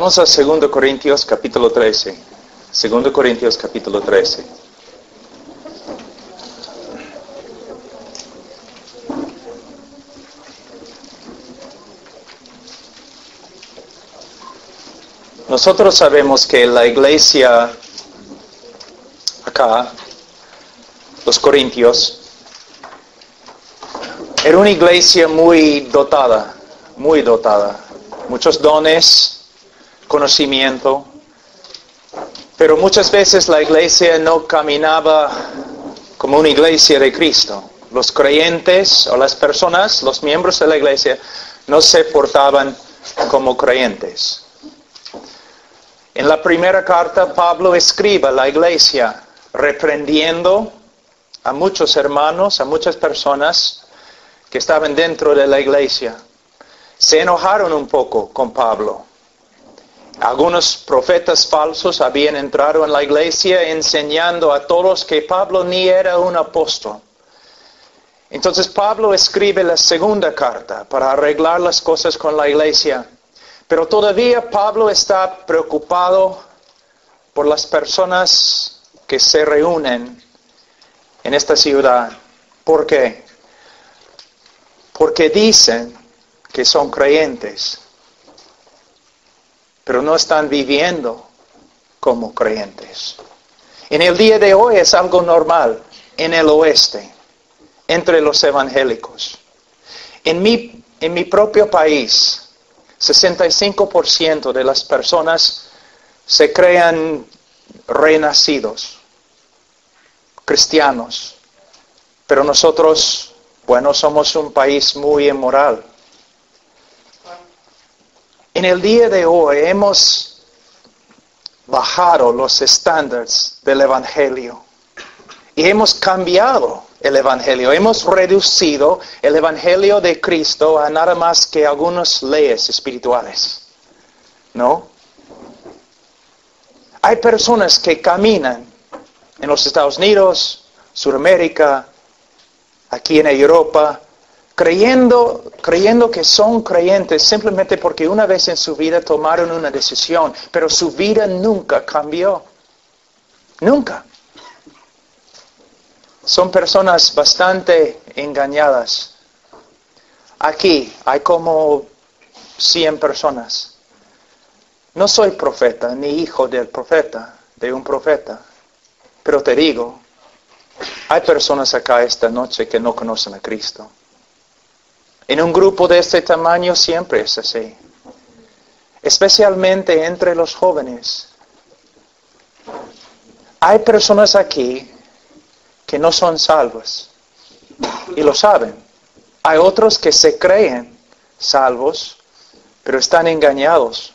Vamos a 2 Corintios capítulo 13. 2 Corintios capítulo 13. Nosotros sabemos que la iglesia acá, los Corintios, era una iglesia muy dotada. Muchos dones, conocimiento, pero muchas veces la iglesia no caminaba como una iglesia de Cristo. Los creyentes o las personas, los miembros de la iglesia, no se portaban como creyentes. En la primera carta, Pablo escribe a la iglesia reprendiendo a muchos hermanos, a muchas personas que estaban dentro de la iglesia. Se enojaron un poco con Pablo. Algunos profetas falsos habían entrado en la iglesia enseñando a todos que Pablo ni era un apóstol. Entonces Pablo escribe la segunda carta para arreglar las cosas con la iglesia. Pero todavía Pablo está preocupado por las personas que se reúnen en esta ciudad. ¿Por qué? Porque dicen que son creyentes, pero no están viviendo como creyentes. En el día de hoy es algo normal en el oeste, entre los evangélicos. En mi propio país, 65% de las personas se crean renacidos, cristianos. Pero nosotros, somos un país muy inmoral. En el día de hoy hemos bajado los estándares del Evangelio y hemos cambiado el Evangelio. Hemos reducido el Evangelio de Cristo a nada más que algunas leyes espirituales. ¿No? Hay personas que caminan en los Estados Unidos, Sudamérica, aquí en Europa, creyendo que son creyentes simplemente porque una vez en su vida tomaron una decisión, pero su vida nunca cambió. Nunca. Son personas bastante engañadas. Aquí hay como 100 personas. No soy profeta, ni hijo del profeta, de un profeta. Pero te digo, hay personas acá esta noche que no conocen a Cristo. En un grupo de este tamaño siempre es así. Especialmente entre los jóvenes. Hay personas aquí que no son salvos. Y lo saben. Hay otros que se creen salvos, pero están engañados.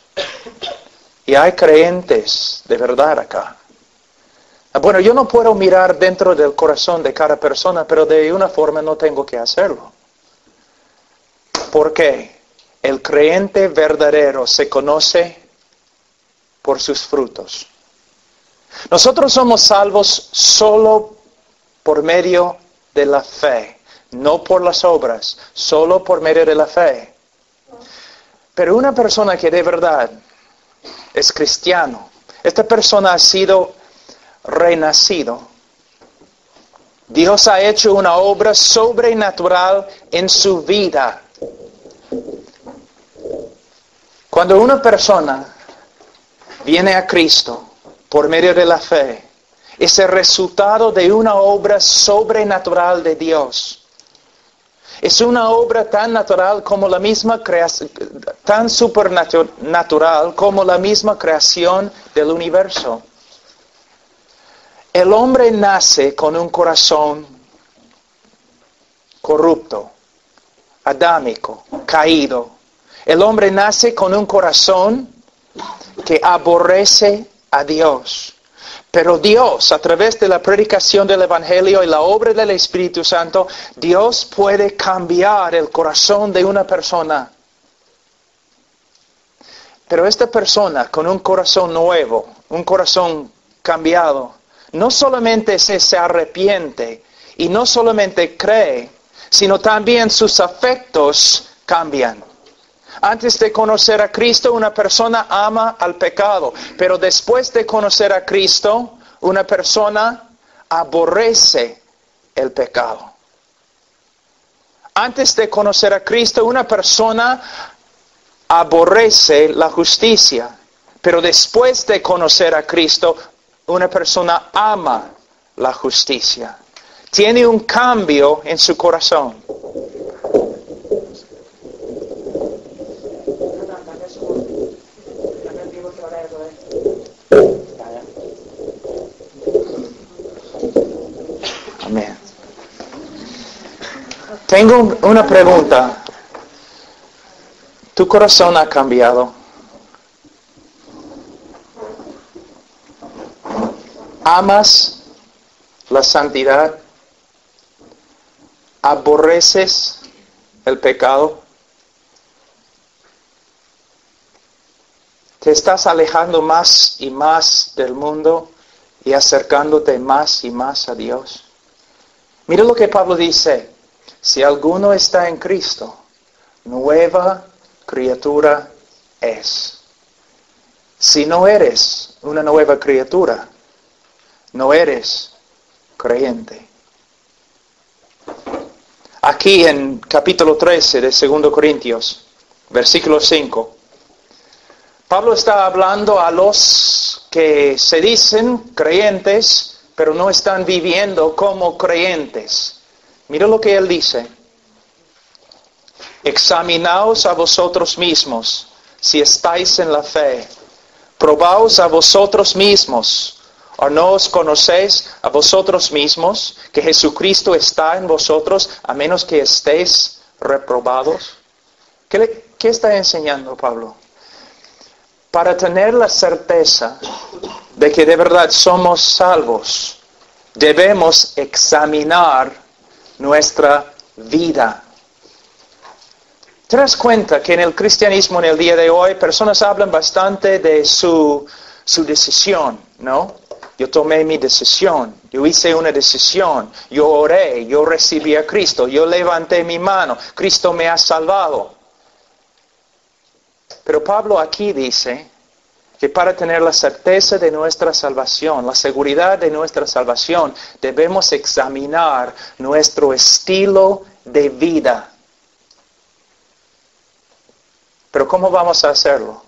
Y hay creyentes de verdad acá. Bueno, yo no puedo mirar dentro del corazón de cada persona, pero de una forma no tengo que hacerlo. ¿Por qué? El creyente verdadero se conoce por sus frutos. Nosotros somos salvos solo por medio de la fe, no por las obras, solo por medio de la fe. Pero una persona que de verdad es cristiano, esta persona ha sido renacido. Dios ha hecho una obra sobrenatural en su vida. Cuando una persona viene a Cristo por medio de la fe, es el resultado de una obra sobrenatural de Dios. Es una obra tan natural como la misma creación, tan supernatural como la misma creación del universo. El hombre nace con un corazón corrupto, adámico, caído. El hombre nace con un corazón que aborrece a Dios. Pero Dios, a través de la predicación del Evangelio y la obra del Espíritu Santo, Dios puede cambiar el corazón de una persona. Pero esta persona con un corazón nuevo, un corazón cambiado, no solamente se arrepiente y no solamente cree, sino también sus afectos cambian. Antes de conocer a Cristo, una persona ama al pecado. Pero después de conocer a Cristo, una persona aborrece el pecado. Antes de conocer a Cristo, una persona aborrece la justicia. Pero después de conocer a Cristo, una persona ama la justicia. Tiene un cambio en su corazón. Amén. Tengo una pregunta. ¿Tu corazón ha cambiado? ¿Amas la santidad? ¿Aborreces el pecado? ¿Te estás alejando más y más del mundo y acercándote más y más a Dios? Mira lo que Pablo dice. Si alguno está en Cristo, nueva criatura es. Si no eres una nueva criatura, no eres creyente. Aquí en capítulo 13 de 2 Corintios, versículo 5, Pablo está hablando a los que se dicen creyentes, pero no están viviendo como creyentes. Mira lo que él dice. Examinaos a vosotros mismos, si estáis en la fe. Probaos a vosotros mismos. ¿O no os conocéis a vosotros mismos que Jesucristo está en vosotros, a menos que estéis reprobados? ¿Qué está enseñando Pablo? Para tener la certeza de que de verdad somos salvos, debemos examinar nuestra vida. ¿Te das cuenta que en el cristianismo en el día de hoy personas hablan bastante de su decisión, ¿no? Yo tomé mi decisión, yo hice una decisión, yo oré, yo recibí a Cristo, yo levanté mi mano, Cristo me ha salvado. Pero Pablo aquí dice que para tener la certeza de nuestra salvación, la seguridad de nuestra salvación, debemos examinar nuestro estilo de vida. Pero ¿cómo vamos a hacerlo?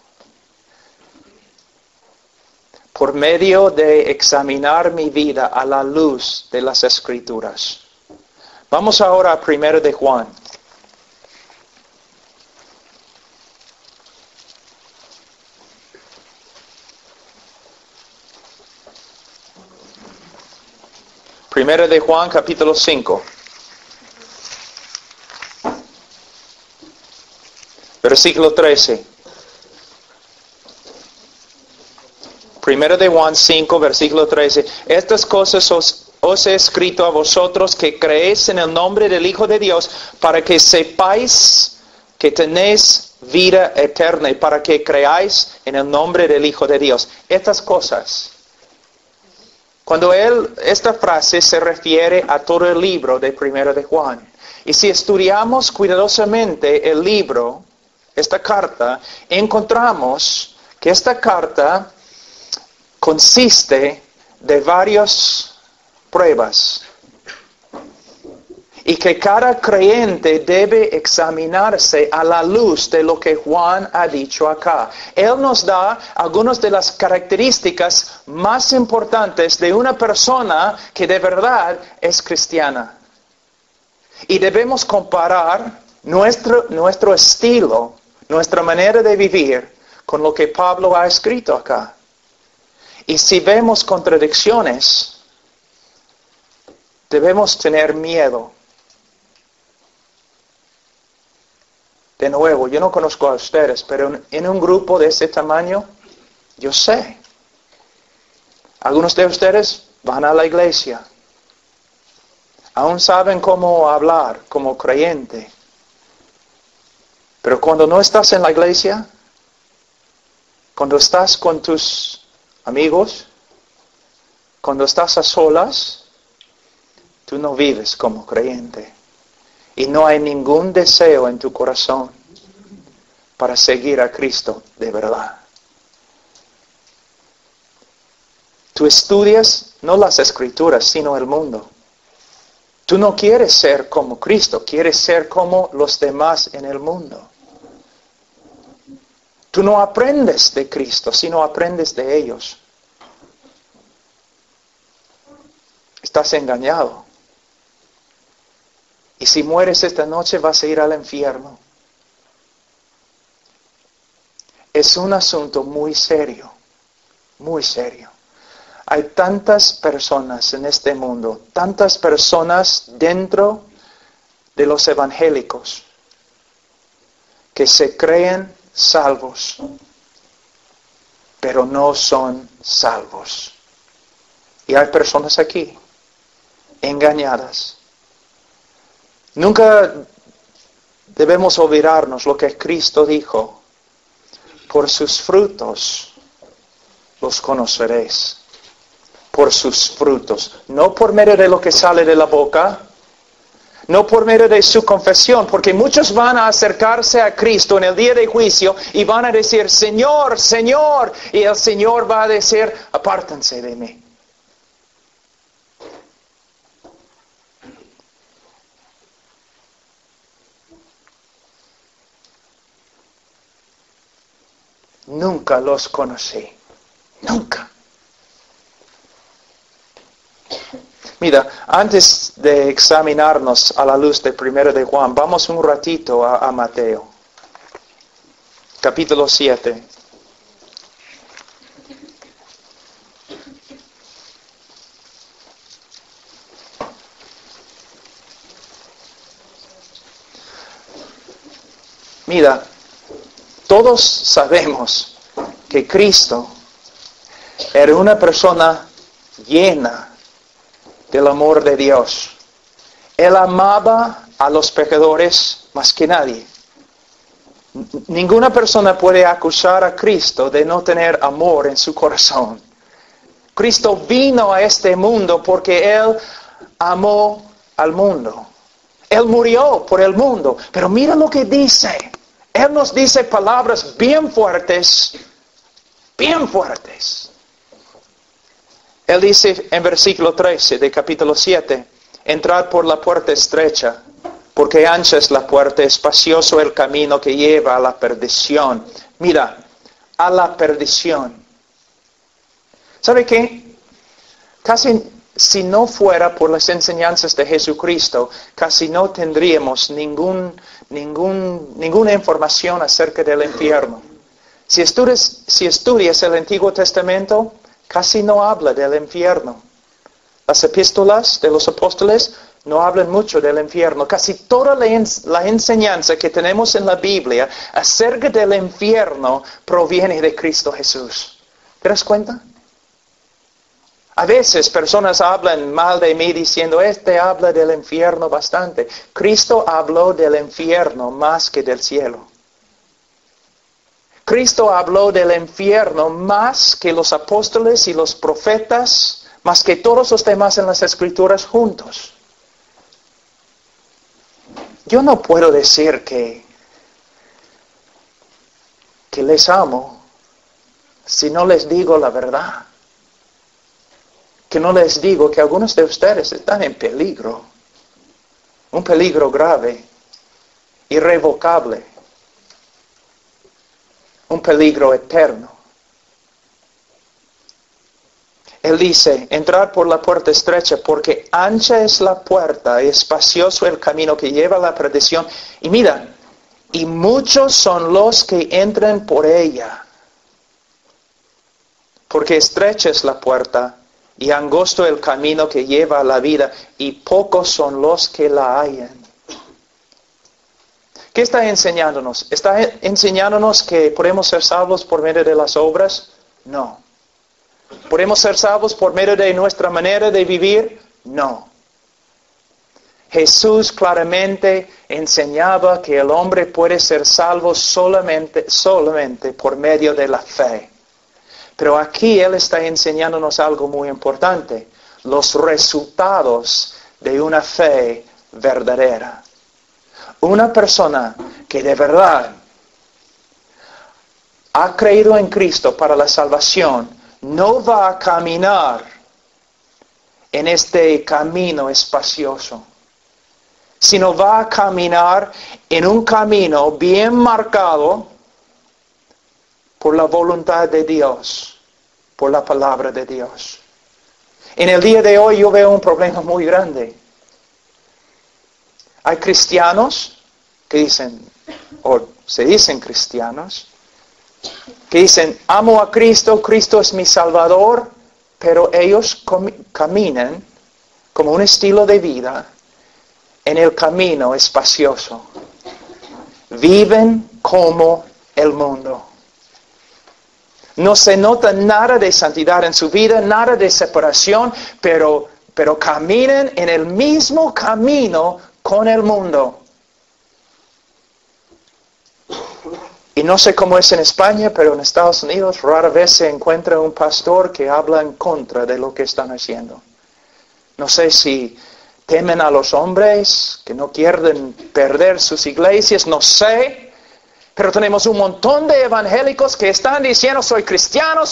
Por medio de examinar mi vida a la luz de las Escrituras. Vamos ahora a 1 de Juan. Primero de Juan, capítulo 5. Versículo 13. Primero de Juan 5, versículo 13. Estas cosas os he escrito a vosotros que creéis en el nombre del Hijo de Dios, para que sepáis que tenéis vida eterna y para que creáis en el nombre del Hijo de Dios. Estas cosas. Cuando esta frase se refiere a todo el libro de Primero de Juan. Y si estudiamos cuidadosamente el libro, esta carta, encontramos que esta carta consiste de varias pruebas. Y que cada creyente debe examinarse a la luz de lo que Juan ha dicho acá. Él nos da algunas de las características más importantes de una persona que de verdad es cristiana. Y debemos comparar nuestro estilo, nuestra manera de vivir, con lo que Pablo ha escrito acá. Y si vemos contradicciones, debemos tener miedo. De nuevo, yo no conozco a ustedes, pero en un grupo de ese tamaño, yo sé. Algunos de ustedes van a la iglesia. Aún saben cómo hablar como creyente. Pero cuando no estás en la iglesia, cuando estás con tus amigos, cuando estás a solas, tú no vives como creyente. Y no hay ningún deseo en tu corazón para seguir a Cristo de verdad. Tú estudias no las Escrituras, sino el mundo. Tú no quieres ser como Cristo, quieres ser como los demás en el mundo. Tú no aprendes de Cristo, sino aprendes de ellos. Estás engañado. Y si mueres esta noche vas a ir al infierno. Es un asunto muy serio, muy serio. Hay tantas personas en este mundo, tantas personas dentro de los evangélicos que se creen salvos, pero no son salvos. Y hay personas aquí, engañadas. Nunca debemos olvidarnos lo que Cristo dijo. Por sus frutos los conoceréis. Por sus frutos. No por medio de lo que sale de la boca. No por medio de su confesión. Porque muchos van a acercarse a Cristo en el día de juicio y van a decir, Señor, Señor. Y el Señor va a decir, apártense de mí. Nunca los conocí. Nunca. Mira, antes de examinarnos a la luz de 1 de Juan, vamos un ratito a Mateo. Capítulo 7. Mira, todos sabemos que Cristo era una persona llena del amor de Dios. Él amaba a los pecadores más que nadie. Ninguna persona puede acusar a Cristo de no tener amor en su corazón. Cristo vino a este mundo porque Él amó al mundo. Él murió por el mundo. Pero mira lo que dice. Él nos dice palabras bien fuertes. Bien fuertes. Él dice en versículo 13 de capítulo 7, entrad por la puerta estrecha, porque ancha es la puerta, espacioso el camino que lleva a la perdición. Mira, a la perdición. ¿Sabe qué? Casi si no fuera por las enseñanzas de Jesucristo, casi no tendríamos ninguna información acerca del infierno. Si estudias el Antiguo Testamento, casi no habla del infierno. Las epístolas de los apóstoles no hablan mucho del infierno. Casi toda la enseñanza que tenemos en la Biblia acerca del infierno proviene de Cristo Jesús. ¿Te das cuenta? A veces personas hablan mal de mí diciendo, habla del infierno bastante. Cristo habló del infierno más que del cielo. Cristo habló del infierno más que los apóstoles y los profetas, más que todos los demás en las Escrituras juntos. Yo no puedo decir que les amo si no les digo la verdad. Que no les digo que algunos de ustedes están en peligro. Un peligro grave, irrevocable. Un peligro eterno. Él dice, entrar por la puerta estrecha, porque ancha es la puerta y espacioso el camino que lleva a la perdición. Y mira, y muchos son los que entran por ella. Porque estrecha es la puerta y angosto el camino que lleva a la vida, y pocos son los que la hallan. ¿Qué está enseñándonos? ¿Está enseñándonos que podemos ser salvos por medio de las obras? No. ¿Podemos ser salvos por medio de nuestra manera de vivir? No. Jesús claramente enseñaba que el hombre puede ser salvo solamente por medio de la fe. Pero aquí Él está enseñándonos algo muy importante. Los resultados de una fe verdadera. Una persona que de verdad ha creído en Cristo para la salvación, no va a caminar en este camino espacioso, sino va a caminar en un camino bien marcado por la voluntad de Dios, por la palabra de Dios. En el día de hoy yo veo un problema muy grande. Hay cristianos que dicen, o se dicen cristianos, que dicen, amo a Cristo, Cristo es mi Salvador, pero ellos caminan como un estilo de vida en el camino espacioso. Viven como el mundo. No se nota nada de santidad en su vida, nada de separación, pero caminan en el mismo camino con el mundo. Y no sé cómo es en España, pero en Estados Unidos rara vez se encuentra un pastor que habla en contra de lo que están haciendo. No sé si temen a los hombres, que no quieren perder sus iglesias, no sé. Pero tenemos un montón de evangélicos que están diciendo, soy cristiano,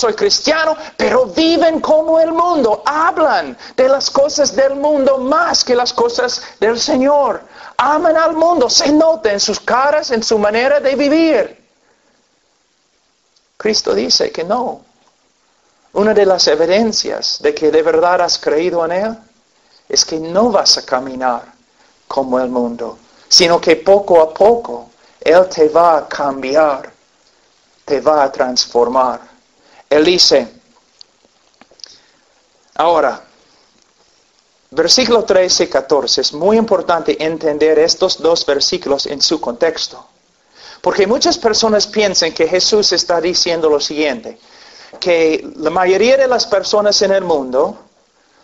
pero viven como el mundo. Hablan de las cosas del mundo más que las cosas del Señor. Aman al mundo, se nota en sus caras, en su manera de vivir. Cristo dice que no. Una de las evidencias de que de verdad has creído en Él es que no vas a caminar como el mundo, sino que poco a poco Él te va a cambiar, te va a transformar. Él dice, ahora, versículo 13 y 14, es muy importante entender estos dos versículos en su contexto. Porque muchas personas piensan que Jesús está diciendo lo siguiente, que la mayoría de las personas en el mundo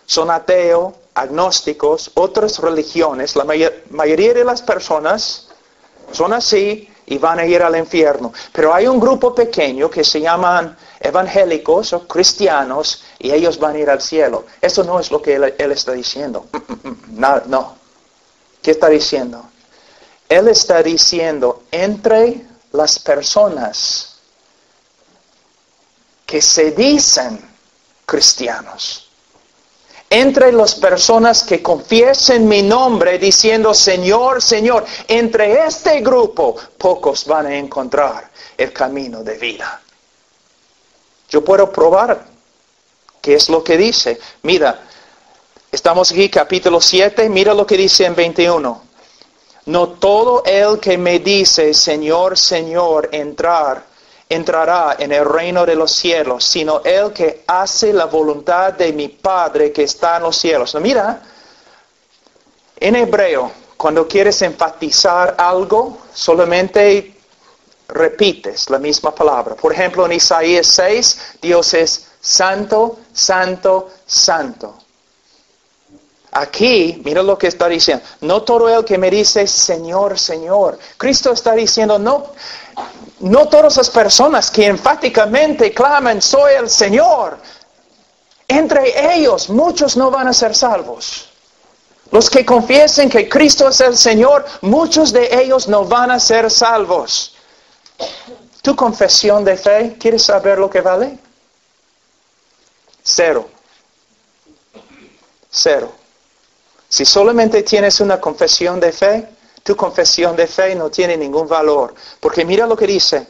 son ateos, agnósticos, otras religiones. La mayoría de las personas son así y van a ir al infierno. Pero hay un grupo pequeño que se llaman evangélicos o cristianos y ellos van a ir al cielo. Eso no es lo que él está diciendo. No. ¿Qué está diciendo? Él está diciendo, entre las personas que se dicen cristianos, entre las personas que confiesen mi nombre diciendo, Señor, Señor, entre este grupo, pocos van a encontrar el camino de vida. Yo puedo probar qué es lo que dice. Mira, estamos aquí, capítulo 7, mira lo que dice en 21. No todo el que me dice, Señor, Señor, entrará en el reino de los cielos, sino el que hace la voluntad de mi Padre que está en los cielos. No, mira, en hebreo, cuando quieres enfatizar algo, solamente repites la misma palabra. Por ejemplo, en Isaías 6, Dios es santo, santo, santo. Aquí, mira lo que está diciendo. No todo el que me dice, Señor, Señor. Cristo está diciendo, no todas las personas que enfáticamente claman, soy el Señor. Entre ellos, muchos no van a ser salvos. Los que confiesen que Cristo es el Señor, muchos de ellos no van a ser salvos. ¿Tu confesión de fe, quieres saber lo que vale? 0. Si solamente tienes una confesión de fe, tu confesión de fe no tiene ningún valor. Porque mira lo que dice.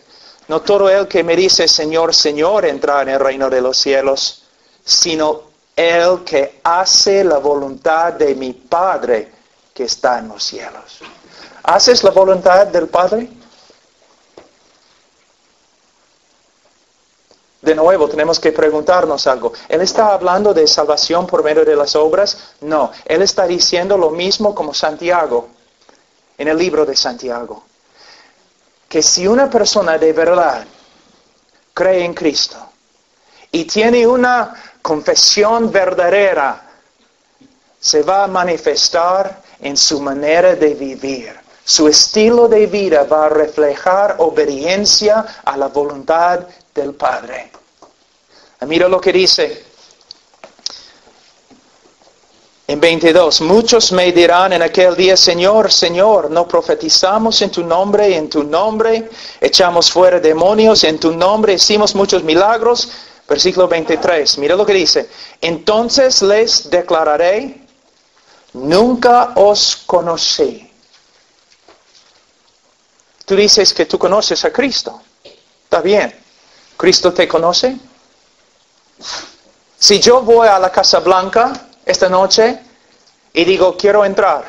No todo el que me dice Señor, Señor entra en el reino de los cielos, sino el que hace la voluntad de mi Padre que está en los cielos. ¿Haces la voluntad del Padre? De nuevo, tenemos que preguntarnos algo. ¿Él está hablando de salvación por medio de las obras? No. Él está diciendo lo mismo como Santiago, en el libro de Santiago. Que si una persona de verdad cree en Cristo y tiene una confesión verdadera, se va a manifestar en su manera de vivir. Su estilo de vida va a reflejar obediencia a la voluntad del Padre. Mira lo que dice En 22, muchos me dirán en aquel día, Señor, Señor, ¿no profetizamos en tu nombre y en tu nombre echamos fuera demonios, en tu nombre hicimos muchos milagros? Versículo 23, mira lo que dice. Entonces les declararé, nunca os conocí. Tú dices que tú conoces a Cristo. Está bien. ¿Cristo te conoce? Si yo voy a la Casa Blanca esta noche y digo, quiero entrar,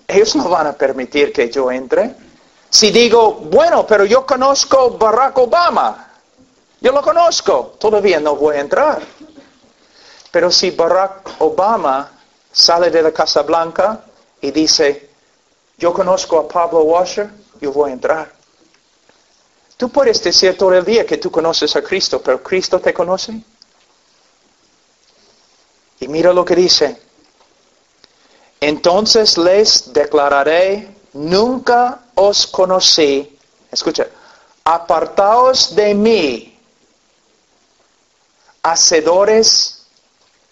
ellos no van a permitir que yo entre. Si digo, bueno, pero yo conozco Barack Obama, yo lo conozco, todavía no voy a entrar. Pero si Barack Obama sale de la Casa Blanca y dice, yo conozco a Pablo Washer, yo voy a entrar. Tú puedes decir todo el día que tú conoces a Cristo, pero ¿Cristo te conoce? Y mira lo que dice. Entonces les declararé, nunca os conocí. Escucha, apartaos de mí, hacedores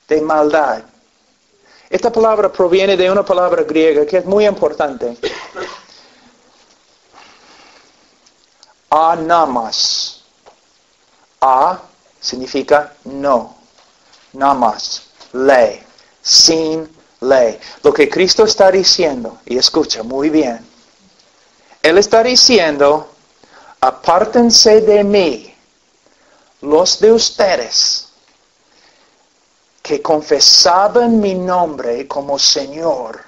de maldad. Esta palabra proviene de una palabra griega que es muy importante. Anamas. A significa no. Namas. Ley. Sin ley. Lo que Cristo está diciendo, y escucha muy bien. Él está diciendo, apártense de mí, los de ustedes, que confesaban mi nombre como Señor,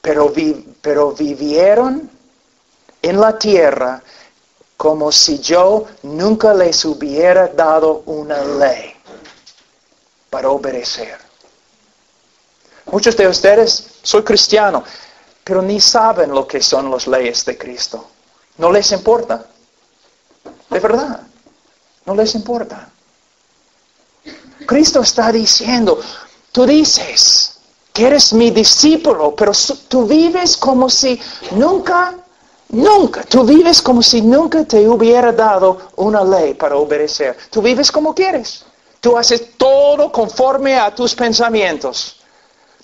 pero vivieron en la tierra como si yo nunca les hubiera dado una ley para obedecer. Muchos de ustedes, soy cristiano, pero ni saben lo que son las leyes de Cristo. No les importa. De verdad, no les importa. Cristo está diciendo, tú dices que eres mi discípulo, pero tú vives como si nunca, tú vives como si nunca te hubiera dado una ley para obedecer. Tú vives como quieres. Tú haces todo conforme a tus pensamientos.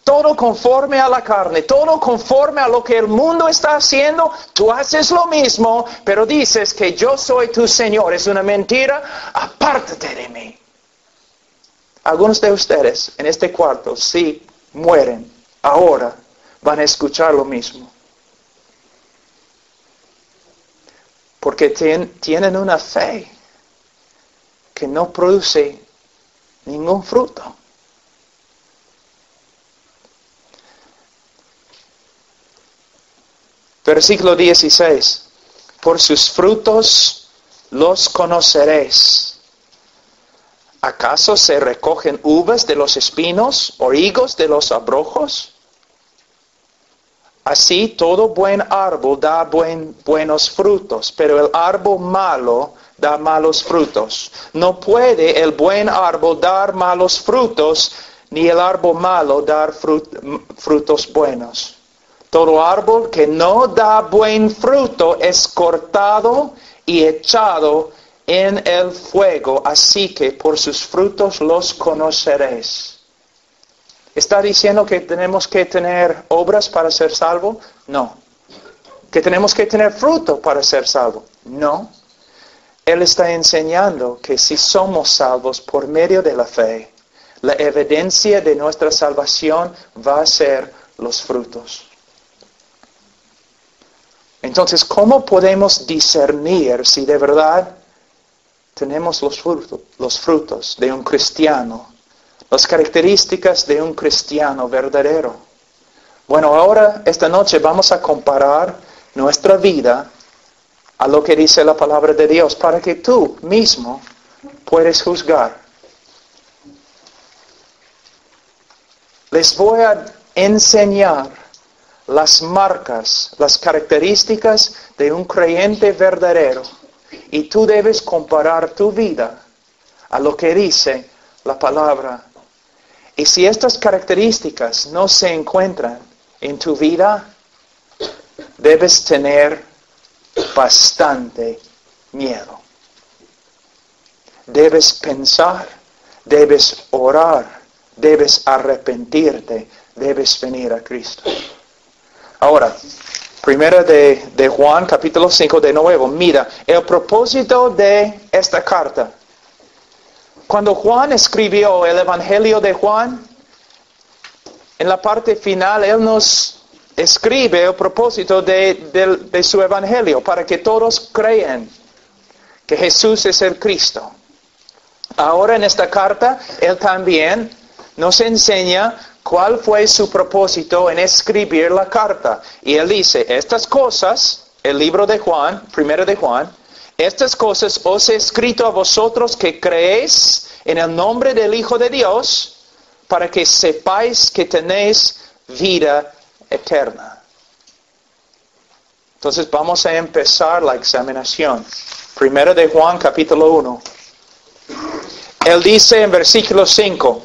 Todo conforme a la carne, todo conforme a lo que el mundo está haciendo, tú haces lo mismo, pero dices que yo soy tu Señor. Es una mentira, apártate de mí. Algunos de ustedes en este cuarto, si mueren ahora, van a escuchar lo mismo. Porque tienen una fe que no produce ningún fruto. Versículo 16. Por sus frutos los conoceréis. ¿Acaso se recogen uvas de los espinos o higos de los abrojos? Así todo buen árbol da buenos frutos, pero el árbol malo da malos frutos. No puede el buen árbol dar malos frutos, ni el árbol malo dar frutos buenos. Todo árbol que no da buen fruto es cortado y echado en el fuego, así que por sus frutos los conoceréis. ¿Está diciendo que tenemos que tener obras para ser salvo? No. ¿Que tenemos que tener fruto para ser salvo? No. Él está enseñando que si somos salvos por medio de la fe, la evidencia de nuestra salvación va a ser los frutos. Entonces, ¿cómo podemos discernir si de verdad tenemos los frutos de un cristiano? Las características de un cristiano verdadero. Bueno, ahora, esta noche vamos a comparar nuestra vida a lo que dice la palabra de Dios, para que tú mismo puedas juzgar. Les voy a enseñar las marcas, las características de un creyente verdadero. Y tú debes comparar tu vida a lo que dice la palabra. Y si estas características no se encuentran en tu vida, debes tener bastante miedo. Debes pensar, debes orar, debes arrepentirte, debes venir a Cristo. Ahora, primera de Juan, capítulo 5, de nuevo, mira, el propósito de esta carta. Cuando Juan escribió el Evangelio de Juan, en la parte final, él nos escribe el propósito de su Evangelio, para que todos crean que Jesús es el Cristo. Ahora en esta carta, él también nos enseña cuál fue su propósito en escribir la carta. Y él dice, estas cosas, el libro de Juan, primero de Juan, estas cosas os he escrito a vosotros que creéis en el nombre del Hijo de Dios, para que sepáis que tenéis vida eterna. Entonces vamos a empezar la examinación. Primero de Juan, capítulo 1. Él dice en versículo 5,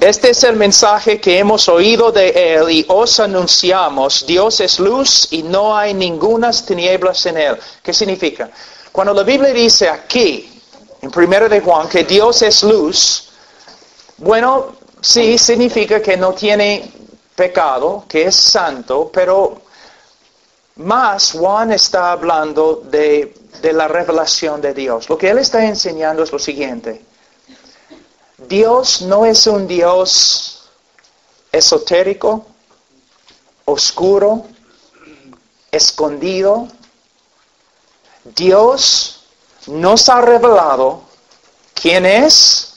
este es el mensaje que hemos oído de Él y os anunciamos. Dios es luz y no hay ningunas tinieblas en Él. ¿Qué significa? Cuando la Biblia dice aquí, en 1 de Juan, que Dios es luz, bueno, sí significa que no tiene pecado, que es santo, pero más Juan está hablando de la revelación de Dios. Lo que él está enseñando es lo siguiente. Dios no es un Dios esotérico, oscuro, escondido. Dios nos ha revelado quién es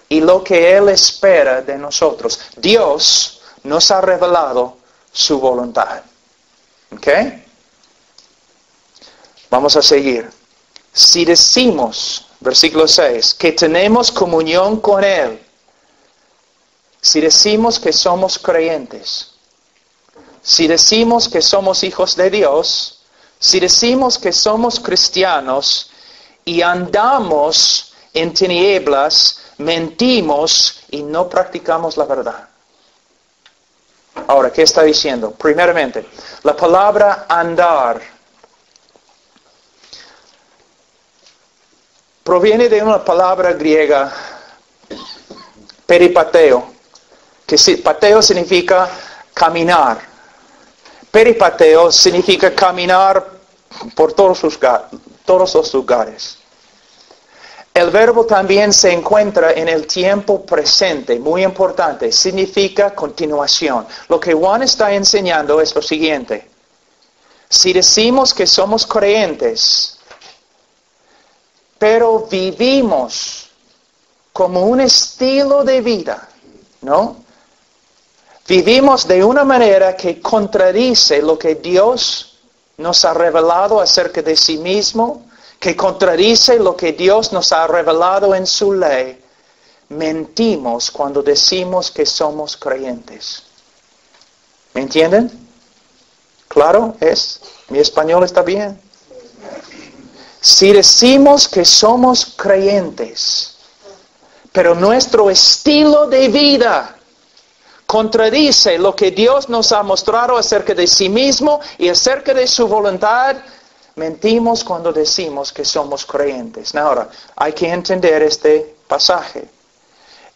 y lo que Él espera de nosotros. Dios nos ha revelado su voluntad. ¿Ok? Vamos a seguir. Si decimos, versículo 6, que tenemos comunión con Él, si decimos que somos creyentes, si decimos que somos hijos de Dios, si decimos que somos cristianos y andamos en tinieblas, mentimos y no practicamos la verdad. Ahora, ¿qué está diciendo? Primeramente, la palabra andar proviene de una palabra griega, peripateo, que pateo significa caminar. Peripateo significa caminar por todos los lugares. El verbo también se encuentra en el tiempo presente, muy importante, significa continuación. Lo que Juan está enseñando es lo siguiente. Si decimos que somos creyentes, pero vivimos como un estilo de vida, ¿no? Vivimos de una manera que contradice lo que Dios nos ha revelado acerca de sí mismo, que contradice lo que Dios nos ha revelado en su ley, mentimos cuando decimos que somos creyentes. ¿Me entienden? ¿Claro? ¿Mi español está bien? Si decimos que somos creyentes, pero nuestro estilo de vida contradice lo que Dios nos ha mostrado acerca de sí mismo y acerca de su voluntad, mentimos cuando decimos que somos creyentes. Ahora, hay que entender este pasaje.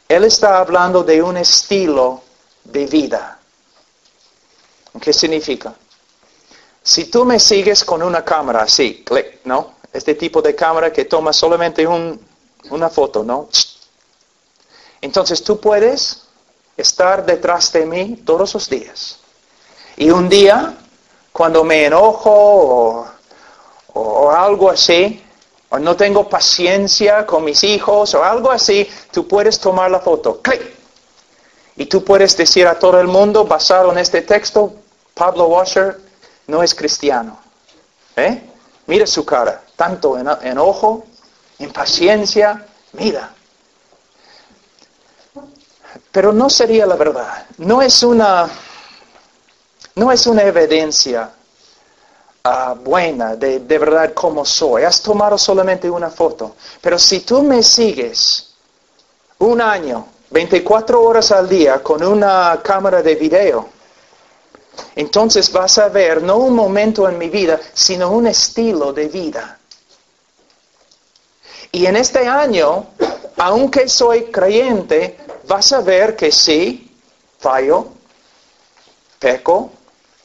Él está hablando de un estilo de vida. ¿Qué significa? Si tú me sigues con una cámara así, clic, ¿no? Este tipo de cámara que toma solamente una foto, ¿no? Entonces tú puedes estar detrás de mí todos los días. Y un día, cuando me enojo o algo así, o no tengo paciencia con mis hijos o algo así, tú puedes tomar la foto, clic. Y tú puedes decir a todo el mundo, basado en este texto, Pablo Washer no es cristiano. Mira su cara, tanto enojo, impaciencia, mira. Pero no sería la verdad. No es una evidencia buena de verdad como soy. Has tomado solamente una foto. Pero si tú me sigues un año, 24 horas al día con una cámara de video, entonces vas a ver no un momento en mi vida, sino un estilo de vida. Y en este año, aunque soy creyente, vas a ver que sí, fallo, peco,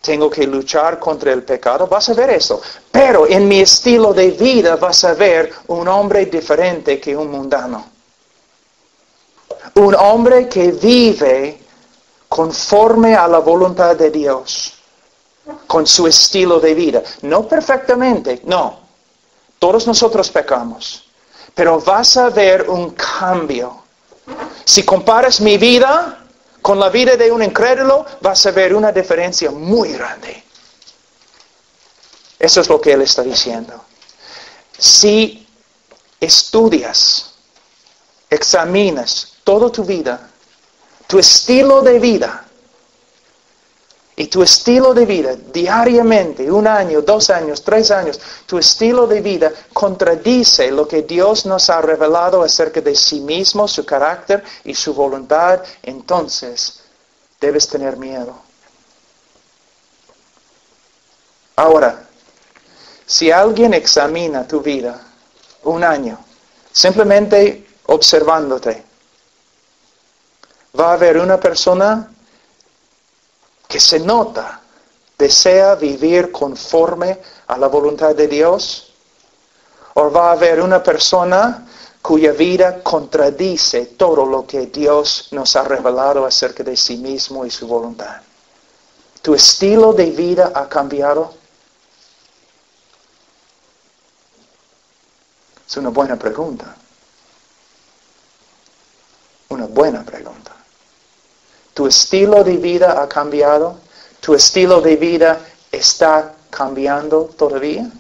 tengo que luchar contra el pecado, vas a ver eso. Pero en mi estilo de vida vas a ver un hombre diferente que un mundano. Un hombre que vive conforme a la voluntad de Dios, con su estilo de vida. No perfectamente, no. Todos nosotros pecamos. Pero vas a ver un cambio. Si comparas mi vida con la vida de un incrédulo, vas a ver una diferencia muy grande. Eso es lo que él está diciendo. Si estudias, examinas toda tu vida, tu estilo de vida, y tu estilo de vida diariamente, 1 año, 2 años, 3 años, tu estilo de vida contradice lo que Dios nos ha revelado acerca de sí mismo, su carácter y su voluntad, entonces debes tener miedo. Ahora, si alguien examina tu vida 1 año, simplemente observándote, va a haber una persona que se nota, desea vivir conforme a la voluntad de Dios, o va a haber una persona cuya vida contradice todo lo que Dios nos ha revelado acerca de sí mismo y su voluntad. ¿Tu estilo de vida ha cambiado? Es una buena pregunta. Una buena pregunta. ¿Tu estilo de vida ha cambiado? ¿Tu estilo de vida está cambiando todavía?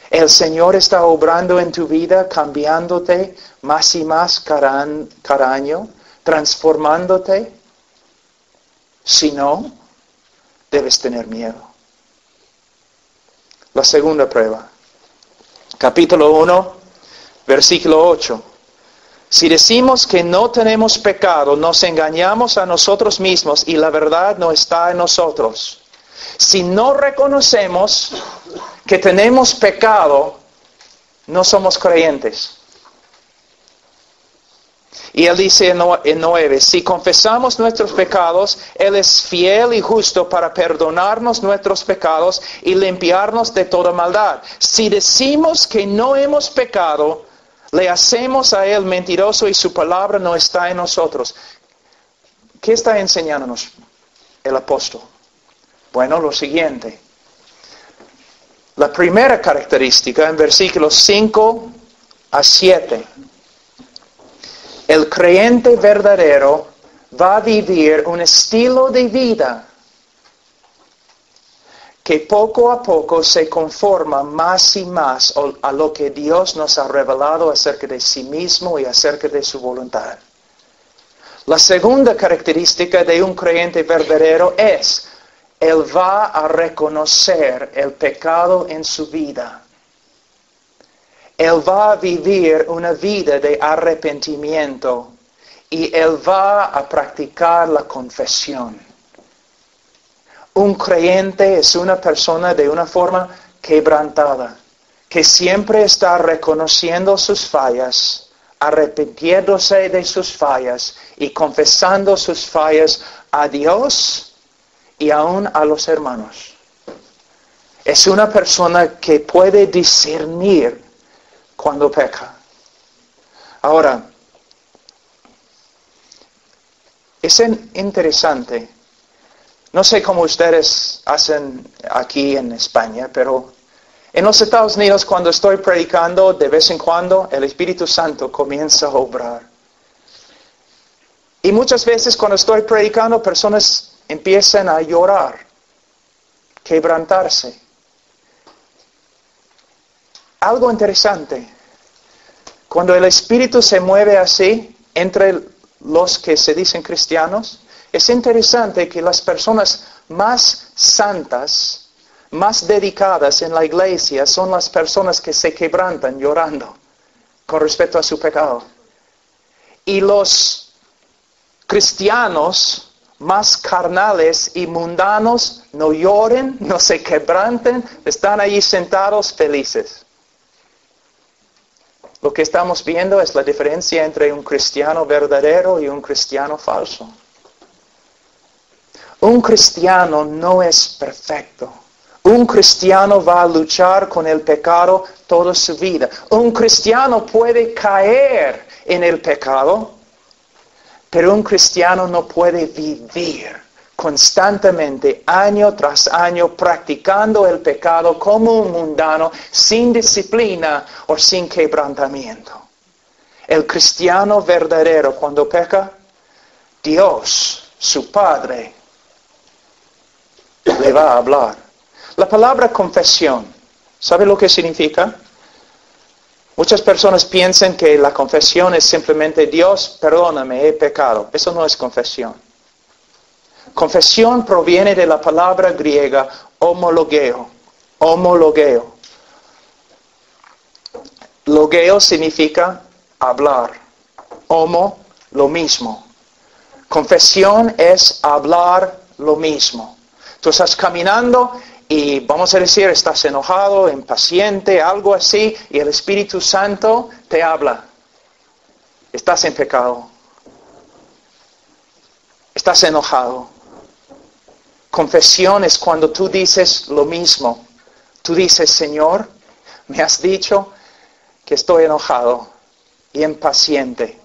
¿El Señor está obrando en tu vida, cambiándote más y más cada año, transformándote? Si no, debes tener miedo. La segunda prueba. Capítulo 1, versículo 8. Si decimos que no tenemos pecado, nos engañamos a nosotros mismos y la verdad no está en nosotros. Si no reconocemos que tenemos pecado, no somos creyentes. Y él dice en 9, si confesamos nuestros pecados, Él es fiel y justo para perdonarnos nuestros pecados y limpiarnos de toda maldad. Si decimos que no hemos pecado, le hacemos a Él mentiroso y su palabra no está en nosotros. ¿Qué está enseñándonos el apóstol? Bueno, lo siguiente. La primera característica en versículos 5 a 7. El creyente verdadero va a vivir un estilo de vida que poco a poco se conforma más y más a lo que Dios nos ha revelado acerca de sí mismo y acerca de su voluntad. La segunda característica de un creyente verdadero es, él va a reconocer el pecado en su vida. Él va a vivir una vida de arrepentimiento y él va a practicar la confesión. Un creyente es una persona de una forma quebrantada, que siempre está reconociendo sus fallas, arrepintiéndose de sus fallas y confesando sus fallas a Dios y aún a los hermanos. Es una persona que puede discernir cuando peca. Ahora, es interesante. No sé cómo ustedes hacen aquí en España, pero en los Estados Unidos cuando estoy predicando, de vez en cuando el Espíritu Santo comienza a obrar. Y muchas veces cuando estoy predicando, personas empiezan a llorar, quebrantarse. Algo interesante, cuando el Espíritu se mueve así entre los que se dicen cristianos, es interesante que las personas más santas, más dedicadas en la iglesia, son las personas que se quebrantan llorando con respecto a su pecado. Y los cristianos más carnales y mundanos no lloren, no se quebranten, están allí sentados felices. Lo que estamos viendo es la diferencia entre un cristiano verdadero y un cristiano falso. Un cristiano no es perfecto. Un cristiano va a luchar con el pecado toda su vida. Un cristiano puede caer en el pecado, pero un cristiano no puede vivir constantemente, año tras año, practicando el pecado como un mundano, sin disciplina o sin quebrantamiento. El cristiano verdadero, cuando peca, Dios, su Padre, le va a hablar. La palabra confesión, ¿sabe lo que significa? Muchas personas piensan que la confesión es simplemente Dios, perdóname, he pecado. Eso no es confesión. Confesión proviene de la palabra griega homologeo. Homologeo. Logeo significa hablar. Homo, lo mismo. Confesión es hablar lo mismo. Tú estás caminando y vamos a decir, estás enojado, impaciente, algo así, y el Espíritu Santo te habla. Estás en pecado. Estás enojado. Confesión es cuando tú dices lo mismo. Tú dices, Señor, me has dicho que estoy enojado y impaciente.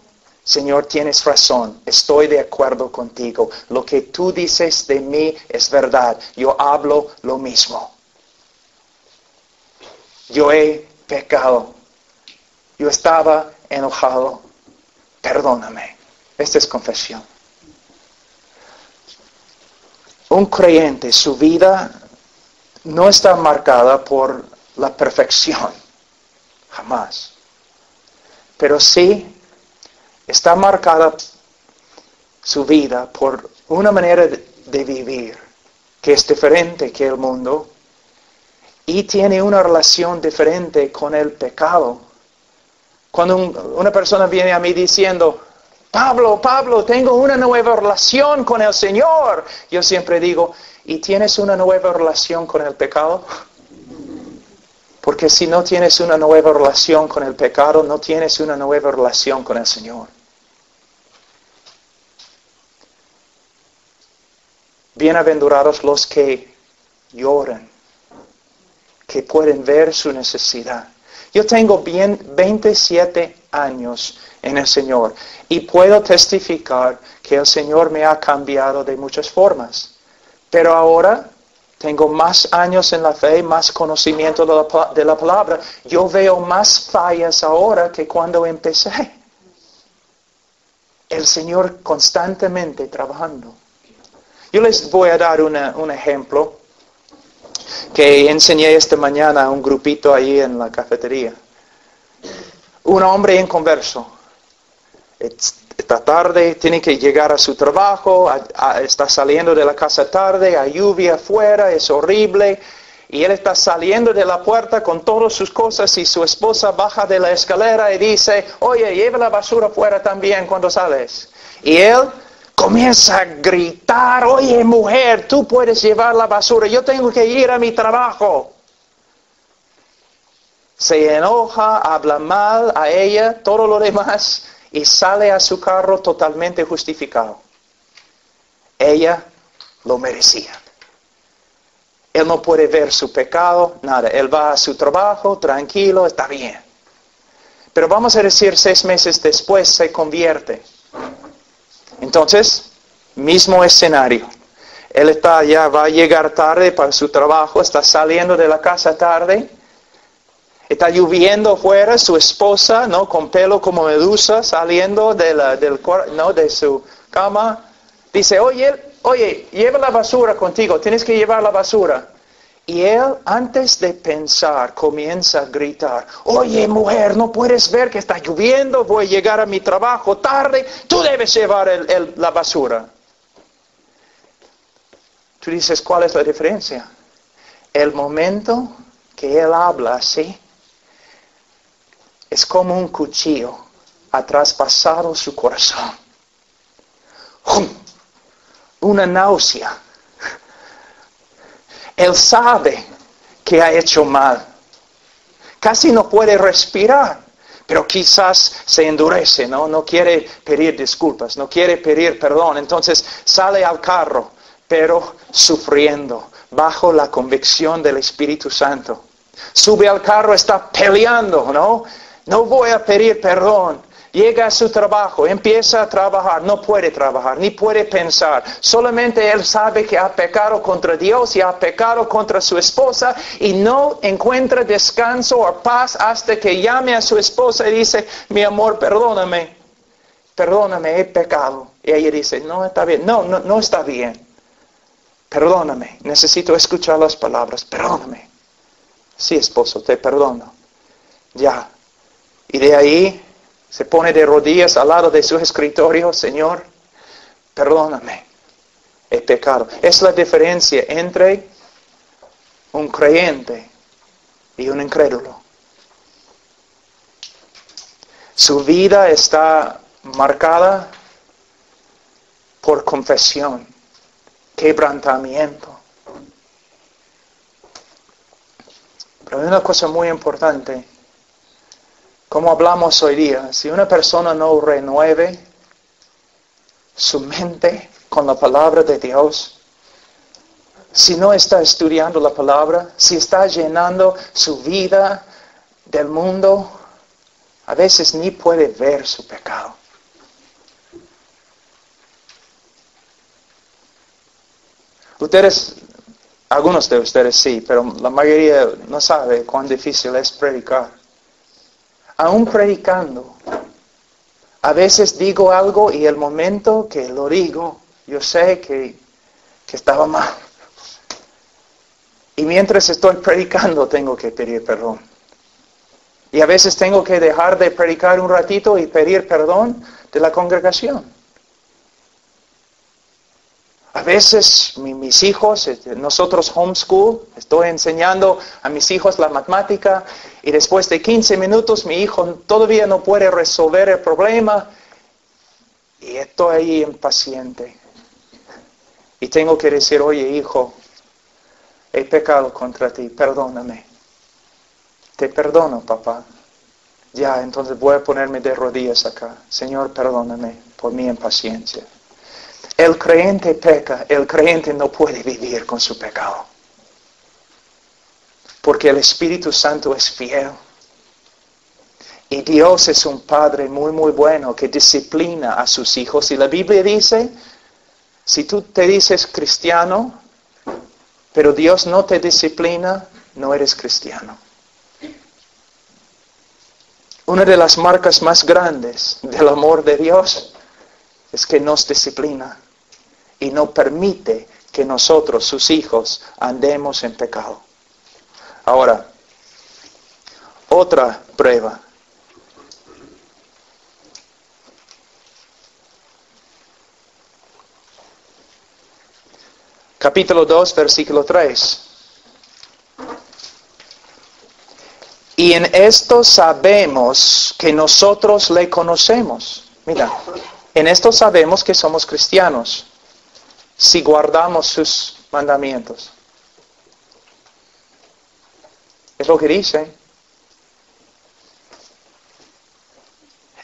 Señor, tienes razón, estoy de acuerdo contigo. Lo que tú dices de mí es verdad. Yo hablo lo mismo. Yo he pecado. Yo estaba enojado. Perdóname. Esta es confesión. Un creyente, su vida no está marcada por la perfección. Jamás. Pero sí está marcada su vida por una manera de vivir que es diferente que el mundo y tiene una relación diferente con el pecado. Cuando una persona viene a mí diciendo, Pablo, tengo una nueva relación con el Señor, yo siempre digo, ¿y tienes una nueva relación con el pecado? Porque si no tienes una nueva relación con el pecado, no tienes una nueva relación con el Señor. Bienaventurados los que lloran, que pueden ver su necesidad. Yo tengo 27 años en el Señor y puedo testificar que el Señor me ha cambiado de muchas formas. Pero ahora tengo más años en la fe, más conocimiento de la palabra. Yo veo más fallas ahora que cuando empecé. El Señor constantemente trabajando. Yo les voy a dar un ejemplo que enseñé esta mañana a un grupito ahí en la cafetería. Un hombre inconverso. Esta tarde tiene que llegar a su trabajo, está saliendo de la casa tarde, hay lluvia afuera, es horrible, y él está saliendo de la puerta con todas sus cosas y su esposa baja de la escalera y dice, oye, lleva la basura afuera también cuando sales. Y él comienza a gritar, oye mujer, tú puedes llevar la basura, yo tengo que ir a mi trabajo. Se enoja, habla mal a ella, todo lo demás, y sale a su carro totalmente justificado. Ella lo merecía. Él no puede ver su pecado, nada. Él va a su trabajo, tranquilo, está bien. Pero vamos a decir 6 meses después se convierte. Entonces, mismo escenario. Él va a llegar tarde para su trabajo, está saliendo de la casa tarde. Está lloviendo fuera, su esposa, ¿no? Con pelo como medusa, saliendo de su cama. Dice, oye, lleva la basura contigo, tienes que llevar la basura. Y él, antes de pensar, comienza a gritar, oye mujer, ¿no puedes ver que está lloviendo? Voy a llegar a mi trabajo tarde, tú debes llevar la basura. Tú dices, ¿cuál es la diferencia? El momento que él habla así, es como un cuchillo ha traspasado su corazón. Una náusea. Él sabe que ha hecho mal. Casi no puede respirar. pero quizás se endurece, ¿no? No quiere pedir disculpas, no quiere pedir perdón. Entonces sale al carro, pero sufriendo, bajo la convicción del Espíritu Santo. Sube al carro, está peleando, ¿no? No voy a pedir perdón. Llega a su trabajo, empieza a trabajar, no puede trabajar, ni puede pensar. Solamente él sabe que ha pecado contra Dios y ha pecado contra su esposa y no encuentra descanso o paz hasta que llame a su esposa y dice, mi amor, perdóname, he pecado. Y ella dice, no está bien, no está bien. Perdóname, necesito escuchar las palabras, perdóname. Sí, esposo, te perdono. Ya. Y de ahí se pone de rodillas al lado de su escritorio, Señor, perdóname, he pecado. Es la diferencia entre un creyente y un incrédulo. Su vida está marcada por confesión, quebrantamiento. Pero hay una cosa muy importante. Como hablamos hoy día, si una persona no renueve su mente con la palabra de Dios, si no está estudiando la palabra, si está llenando su vida del mundo, a veces ni puede ver su pecado. Algunos de ustedes sí, pero la mayoría no sabe cuán difícil es predicar. Aún predicando, a veces digo algo y el momento que lo digo, yo sé que estaba mal. Y mientras estoy predicando tengo que pedir perdón. Y a veces tengo que dejar de predicar un ratito y pedir perdón de la congregación. A veces mis hijos, nosotros homeschool, estoy enseñando a mis hijos la matemática y después de 15 minutos mi hijo todavía no puede resolver el problema y estoy ahí impaciente. Y tengo que decir, oye hijo, he pecado contra ti, perdóname. Te perdono, papá. Ya, entonces voy a ponerme de rodillas acá. Señor, perdóname por mi impaciencia. El creyente peca, el creyente no puede vivir con su pecado. Porque el Espíritu Santo es fiel. Y Dios es un Padre muy, muy bueno que disciplina a sus hijos. Y la Biblia dice, si tú te dices cristiano, pero Dios no te disciplina, no eres cristiano. Una de las marcas más grandes del amor de Dios es que nos disciplina y no permite que nosotros, sus hijos, andemos en pecado. Ahora, otra prueba. Capítulo 2, versículo 3. Y en esto sabemos que nosotros le conocemos. Mira, en esto sabemos que somos cristianos, si guardamos sus mandamientos. Es lo que dice.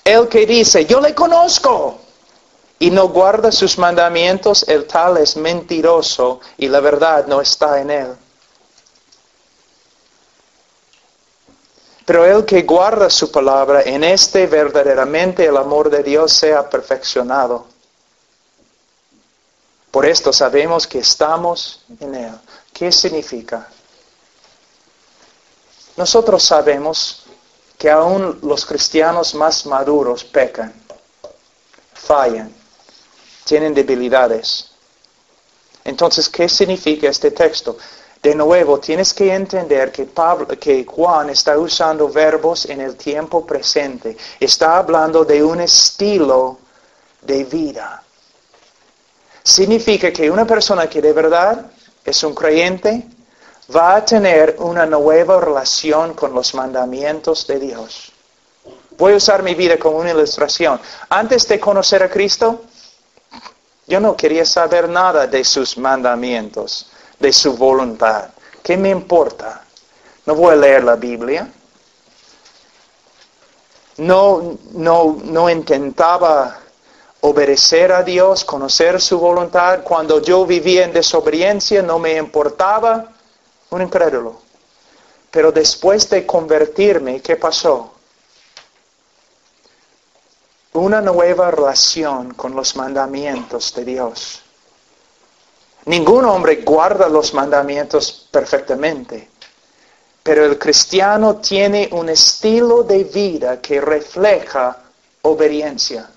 El que dice, yo le conozco, y no guarda sus mandamientos, el tal es mentiroso, y la verdad no está en él. Pero el que guarda su palabra, en este verdaderamente el amor de Dios sea perfeccionado. Por esto sabemos que estamos en él. ¿Qué significa? Nosotros sabemos que aún los cristianos más maduros pecan, fallan, tienen debilidades. Entonces, ¿qué significa este texto? De nuevo, tienes que entender que Juan está usando verbos en el tiempo presente. Está hablando de un estilo de vida. Significa que una persona que de verdad es un creyente va a tener una nueva relación con los mandamientos de Dios. Voy a usar mi vida como una ilustración. Antes de conocer a Cristo, yo no quería saber nada de sus mandamientos, de su voluntad. ¿Qué me importa? No voy a leer la Biblia. no intentaba obedecer a Dios, conocer su voluntad. Cuando yo vivía en desobediencia no me importaba. Un incrédulo. Pero después de convertirme, ¿qué pasó? Una nueva relación con los mandamientos de Dios. Ningún hombre guarda los mandamientos perfectamente, pero el cristiano tiene un estilo de vida que refleja obediencia.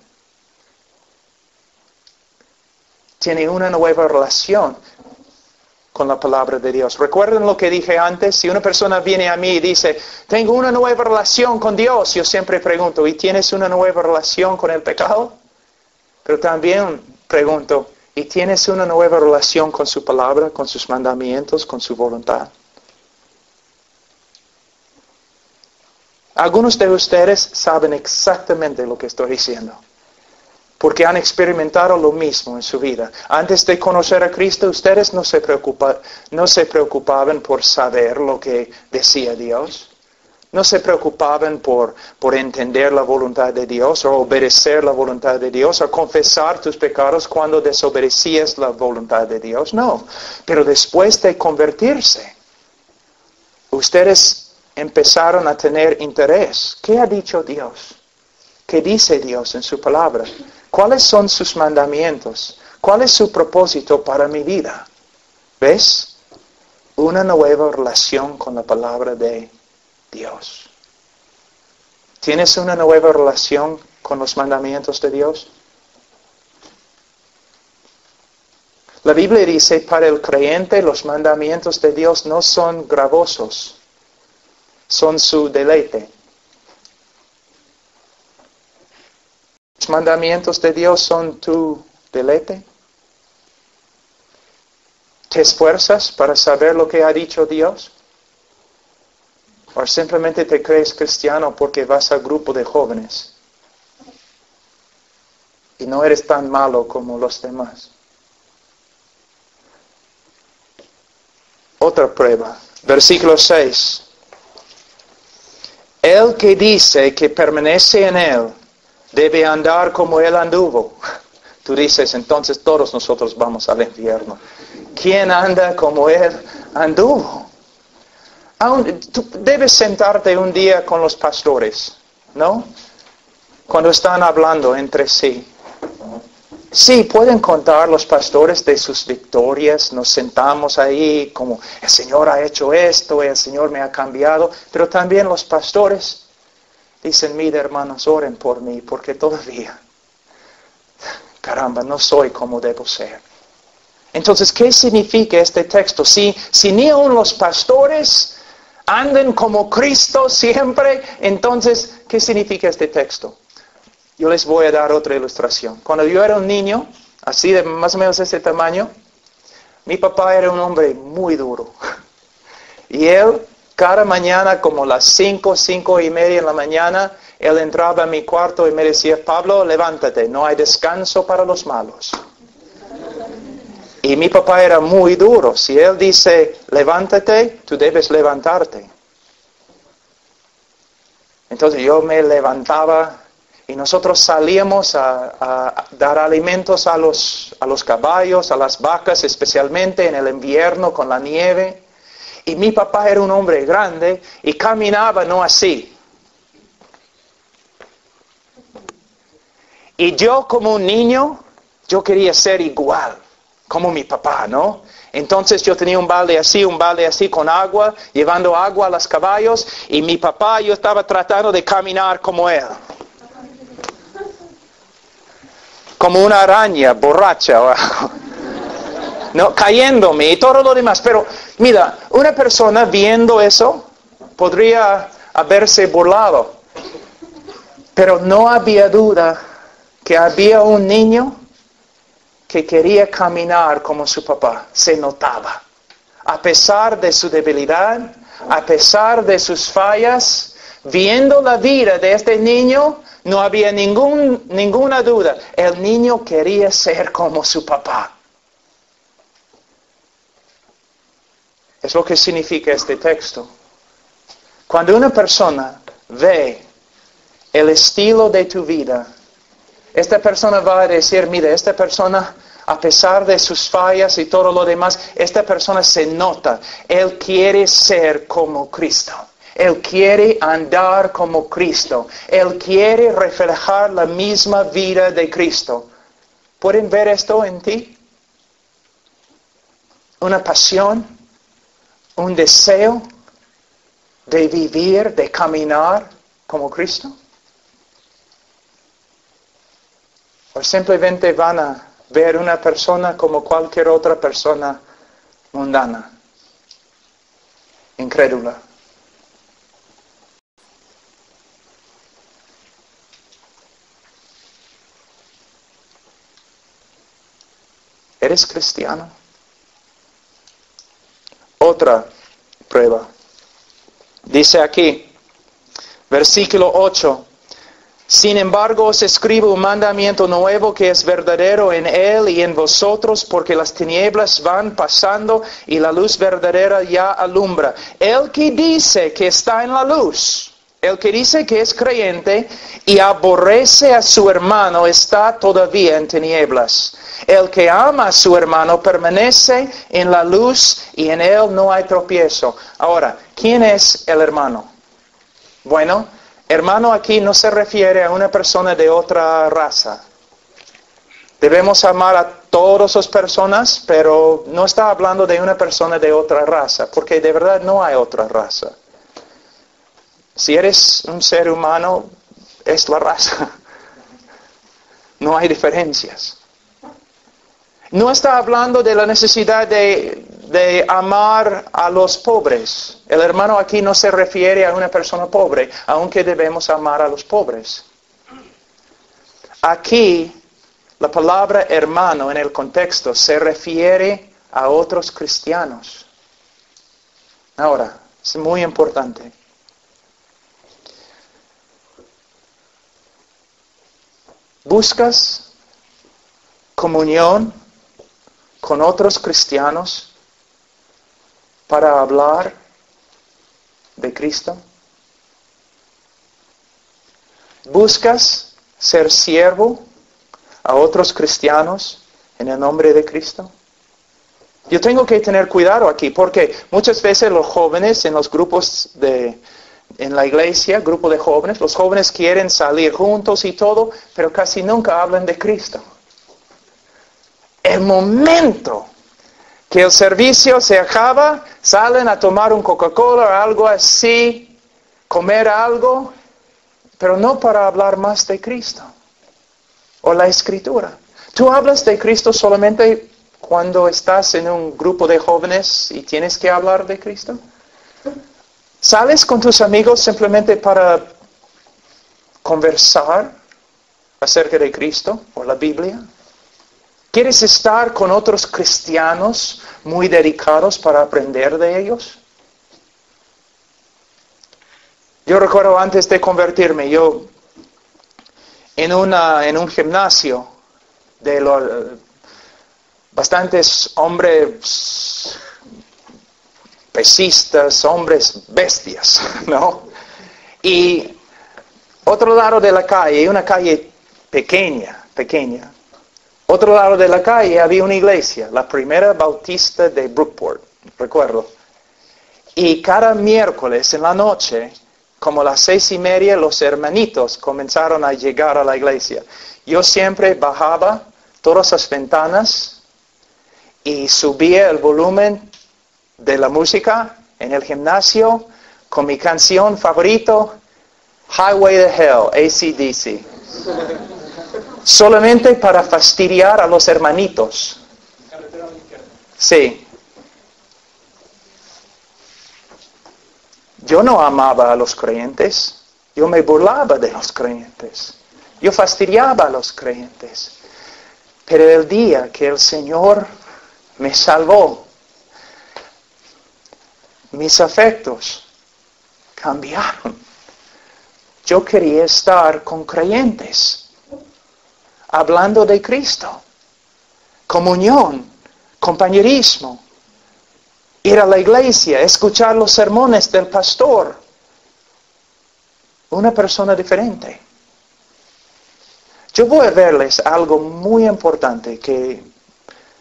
Tiene una nueva relación con la palabra de Dios. ¿Recuerdan lo que dije antes? Si una persona viene a mí y dice, tengo una nueva relación con Dios, yo siempre pregunto, ¿y tienes una nueva relación con el pecado? Pero también pregunto, ¿y tienes una nueva relación con su palabra, con sus mandamientos, con su voluntad? Algunos de ustedes saben exactamente lo que estoy diciendo, porque han experimentado lo mismo en su vida. Antes de conocer a Cristo, ustedes no se preocupaban por saber lo que decía Dios. No se preocupaban por entender la voluntad de Dios, o obedecer la voluntad de Dios, o confesar tus pecados cuando desobedecías la voluntad de Dios. No, pero después de convertirse, ustedes empezaron a tener interés. ¿Qué ha dicho Dios? ¿Qué dice Dios en su palabra? ¿Cuáles son sus mandamientos? ¿Cuál es su propósito para mi vida? ¿Ves? Una nueva relación con la palabra de Dios. ¿Tienes una nueva relación con los mandamientos de Dios? La Biblia dice, para el creyente los mandamientos de Dios no son gravosos, son su deleite. ¿Los mandamientos de Dios son tu deleite? ¿Te esfuerzas para saber lo que ha dicho Dios? ¿O simplemente te crees cristiano porque vas al grupo de jóvenes y no eres tan malo como los demás? Otra prueba, versículo 6. El que dice que permanece en Él debe andar como Él anduvo. Tú dices, entonces todos nosotros vamos al infierno. ¿Quién anda como Él anduvo? Tú debes sentarte un día con los pastores, ¿no? Cuando están hablando entre sí. Sí, pueden contar los pastores de sus victorias. Nos sentamos ahí como el Señor ha hecho esto, el Señor me ha cambiado. Pero también los pastores dicen, mira hermanos, oren por mí, porque todavía, caramba, no soy como debo ser. Entonces, ¿qué significa este texto? Si ni aun los pastores anden como Cristo siempre, entonces, ¿qué significa este texto? Yo les voy a dar otra ilustración. Cuando yo era un niño, así de más o menos ese tamaño, mi papá era un hombre muy duro. Y él, cada mañana, como las 5:30 en la mañana, él entraba a mi cuarto y me decía, Pablo, levántate, no hay descanso para los malos. Y mi papá era muy duro. Si él dice, levántate, tú debes levantarte. Entonces yo me levantaba y nosotros salíamos a dar alimentos a los caballos, a las vacas, especialmente en el invierno con la nieve. Y mi papá era un hombre grande y caminaba no así. Y yo como un niño, yo quería ser igual, como mi papá, ¿no? Entonces yo tenía un balde así con agua, llevando agua a los caballos, y mi papá, yo estaba tratando de caminar como él. Como una araña borracha o algo. No, cayéndome y todo lo demás. Pero mira, una persona viendo eso podría haberse burlado. Pero no había duda que había un niño que quería caminar como su papá. Se notaba. A pesar de su debilidad, a pesar de sus fallas, viendo la vida de este niño, no había ninguna duda. El niño quería ser como su papá. Es lo que significa este texto. Cuando una persona ve el estilo de tu vida. Esta persona va a decir, mira, esta persona, a pesar de sus fallas y todo lo demás, esta persona se nota. Él quiere ser como Cristo. Él quiere andar como Cristo. Él quiere reflejar la misma vida de Cristo. ¿Pueden ver esto en ti? Una pasión, un deseo de vivir, de caminar como Cristo. O simplemente van a ver una persona como cualquier otra persona mundana, incrédula. ¿Eres cristiano? Otra prueba. Dice aquí, versículo 8. Sin embargo, os escribo un mandamiento nuevo que es verdadero en él y en vosotros, porque las tinieblas van pasando y la luz verdadera ya alumbra. El que dice que está en la luz, el que dice que es creyente y aborrece a su hermano, está todavía en tinieblas. El que ama a su hermano permanece en la luz y en él no hay tropiezo. Ahora, ¿quién es el hermano? Bueno, hermano aquí no se refiere a una persona de otra raza. Debemos amar a todas las personas, pero no está hablando de una persona de otra raza, porque de verdad no hay otra raza. Si eres un ser humano, es la raza. No hay diferencias. No está hablando de la necesidad de amar a los pobres. El hermano aquí no se refiere a una persona pobre, aunque debemos amar a los pobres. Aquí, la palabra hermano en el contexto se refiere a otros cristianos. Ahora, es muy importante. ¿Buscas comunión con otros cristianos para hablar de Cristo? ¿Buscas ser siervo a otros cristianos en el nombre de Cristo? Yo tengo que tener cuidado aquí porque muchas veces los jóvenes en los grupos en la iglesia, grupo de jóvenes, los jóvenes quieren salir juntos y todo, pero casi nunca hablan de Cristo. El momento que el servicio se acaba, salen a tomar un Coca-Cola o algo así, comer algo, pero no para hablar más de Cristo o la Escritura. ¿Tú hablas de Cristo solamente cuando estás en un grupo de jóvenes y tienes que hablar de Cristo? ¿Sales con tus amigos simplemente para conversar acerca de Cristo o la Biblia? ¿Quieres estar con otros cristianos muy dedicados para aprender de ellos? Yo recuerdo antes de convertirme, yo en un gimnasio de bastantes hombres pesistas, hombres bestias, ¿no? Y otro lado de la calle, una calle pequeña. Otro lado de la calle había una iglesia, la primera bautista de Brookport, recuerdo. Y cada miércoles en la noche, como a las 6:30, los hermanitos comenzaron a llegar a la iglesia. Yo siempre bajaba todas las ventanas y subía el volumen de la música en el gimnasio con mi canción favorito, Highway to Hell, AC/DC. Solamente para fastidiar a los hermanitos. Sí. Yo no amaba a los creyentes. Yo me burlaba de los creyentes. Yo fastidiaba a los creyentes. Pero el día que el Señor me salvó, mis afectos cambiaron. Yo quería estar con creyentes, hablando de Cristo, comunión, compañerismo, ir a la iglesia, escuchar los sermones del pastor. una persona diferente. Yo voy a verles algo muy importante, que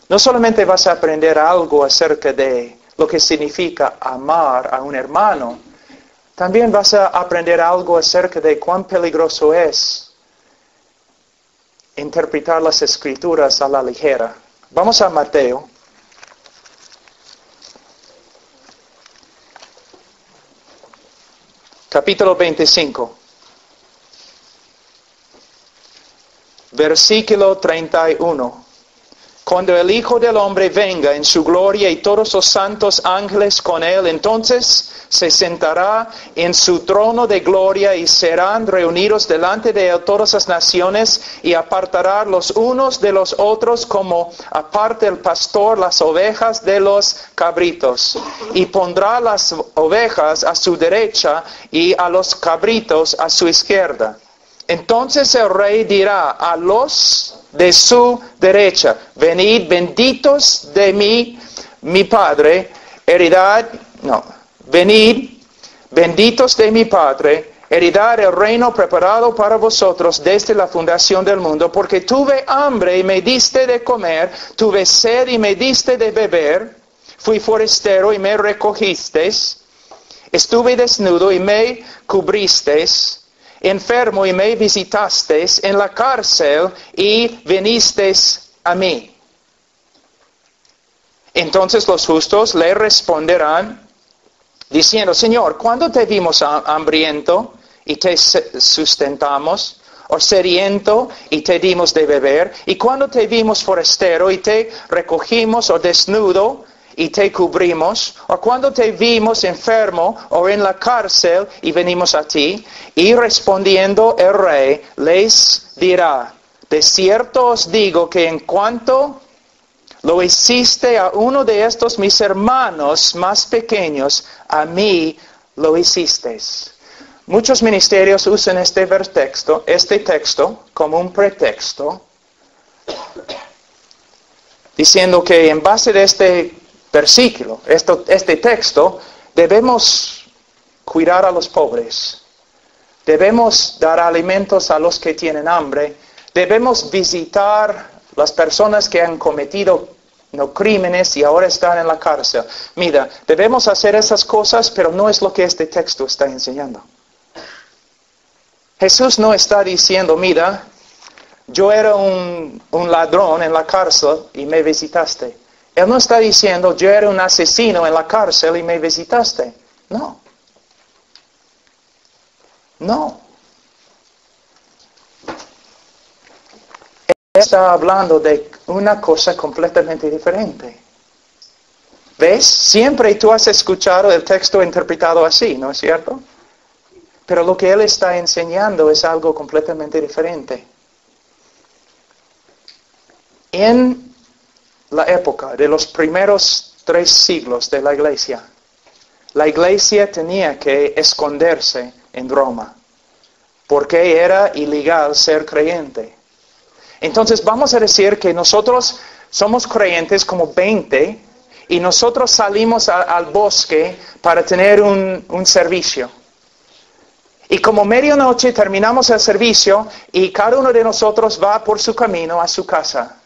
no solamente vas a aprender algo acerca de lo que significa amar a un hermano, también vas a aprender algo acerca de cuán peligroso es interpretar las Escrituras a la ligera. Vamos a Mateo. Capítulo 25. Versículo 31. Cuando el Hijo del Hombre venga en su gloria y todos los santos ángeles con él, entonces se sentará en su trono de gloria y serán reunidos delante de él todas las naciones y apartará los unos de los otros como aparta el pastor las ovejas de los cabritos. Y pondrá las ovejas a su derecha y a los cabritos a su izquierda. Entonces el rey dirá a los de su derecha: venid benditos de mi Padre, venid benditos de mi Padre, heredad el reino preparado para vosotros desde la fundación del mundo, porque tuve hambre y me diste de comer, tuve sed y me diste de beber, fui forastero y me recogisteis, estuve desnudo y me cubristeis, enfermo y me visitasteis, en la cárcel y vinisteis a mí. Entonces los justos le responderán diciendo: Señor, ¿cuándo te vimos hambriento y te sustentamos? ¿O sediento y te dimos de beber? ¿Y cuándo te vimos forastero y te recogimos? ¿O desnudo y te cubrimos? ¿O cuando te vimos enfermo o en la cárcel y venimos a ti? Y respondiendo el rey les dirá: de cierto os digo que en cuanto lo hiciste a uno de estos mis hermanos más pequeños, a mí lo hicisteis. Muchos ministerios usan este texto como un pretexto, diciendo que en base de este versículo, este texto, debemos cuidar a los pobres, debemos dar alimentos a los que tienen hambre, debemos visitar las personas que han cometido crímenes y ahora están en la cárcel. Mira, debemos hacer esas cosas, pero no es lo que este texto está enseñando. Jesús no está diciendo: mira, yo era un ladrón en la cárcel y me visitaste. Él no está diciendo: yo era un asesino en la cárcel y me visitaste. No. No. Él está hablando de una cosa completamente diferente. ¿Ves? Siempre tú has escuchado el texto interpretado así, ¿no es cierto? Pero lo que Él está enseñando es algo completamente diferente. En la época de los primeros 3 siglos de la iglesia tenía que esconderse en Roma, porque era ilegal ser creyente. Entonces vamos a decir que nosotros somos creyentes como 20 y nosotros salimos al bosque para tener un servicio. Y como medianoche terminamos el servicio y cada uno de nosotros va por su camino a su casa.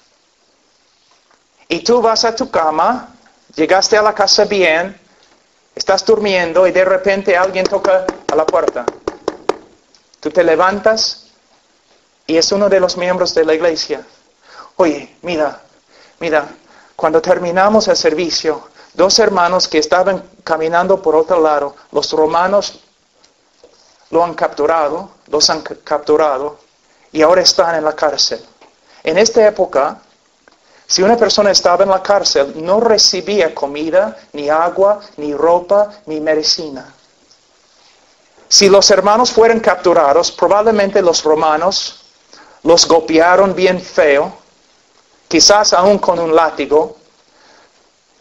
Y tú vas a tu cama, llegaste a la casa bien, estás durmiendo y de repente alguien toca a la puerta. Tú te levantas y es uno de los miembros de la iglesia. Oye, mira, cuando terminamos el servicio, 2 hermanos que estaban caminando por otro lado, los romanos los han capturado y ahora están en la cárcel. En esta época, si una persona estaba en la cárcel, no recibía comida, ni agua, ni ropa, ni medicina. Si los hermanos fueron capturados, probablemente los romanos los golpearon bien feo, quizás aún con un látigo,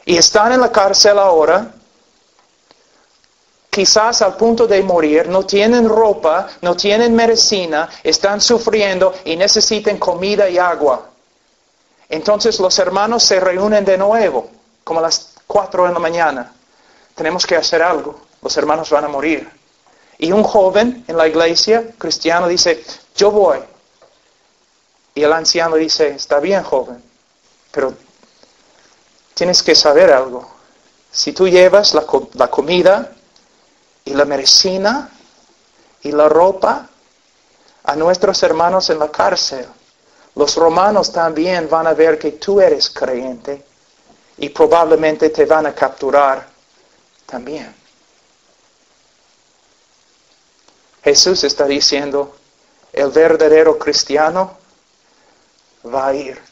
y están en la cárcel ahora, quizás al punto de morir, no tienen ropa, no tienen medicina, están sufriendo y necesitan comida y agua. Entonces los hermanos se reúnen de nuevo, como a las 4 de la mañana. Tenemos que hacer algo, los hermanos van a morir. Y un joven en la iglesia cristiano dice, yo voy. Y el anciano dice, está bien, joven, pero tienes que saber algo. Si tú llevas la comida y la medicina y la ropa a nuestros hermanos en la cárcel, los romanos también van a ver que tú eres creyente y probablemente te van a capturar también. Jesús está diciendo, el verdadero cristiano va a ir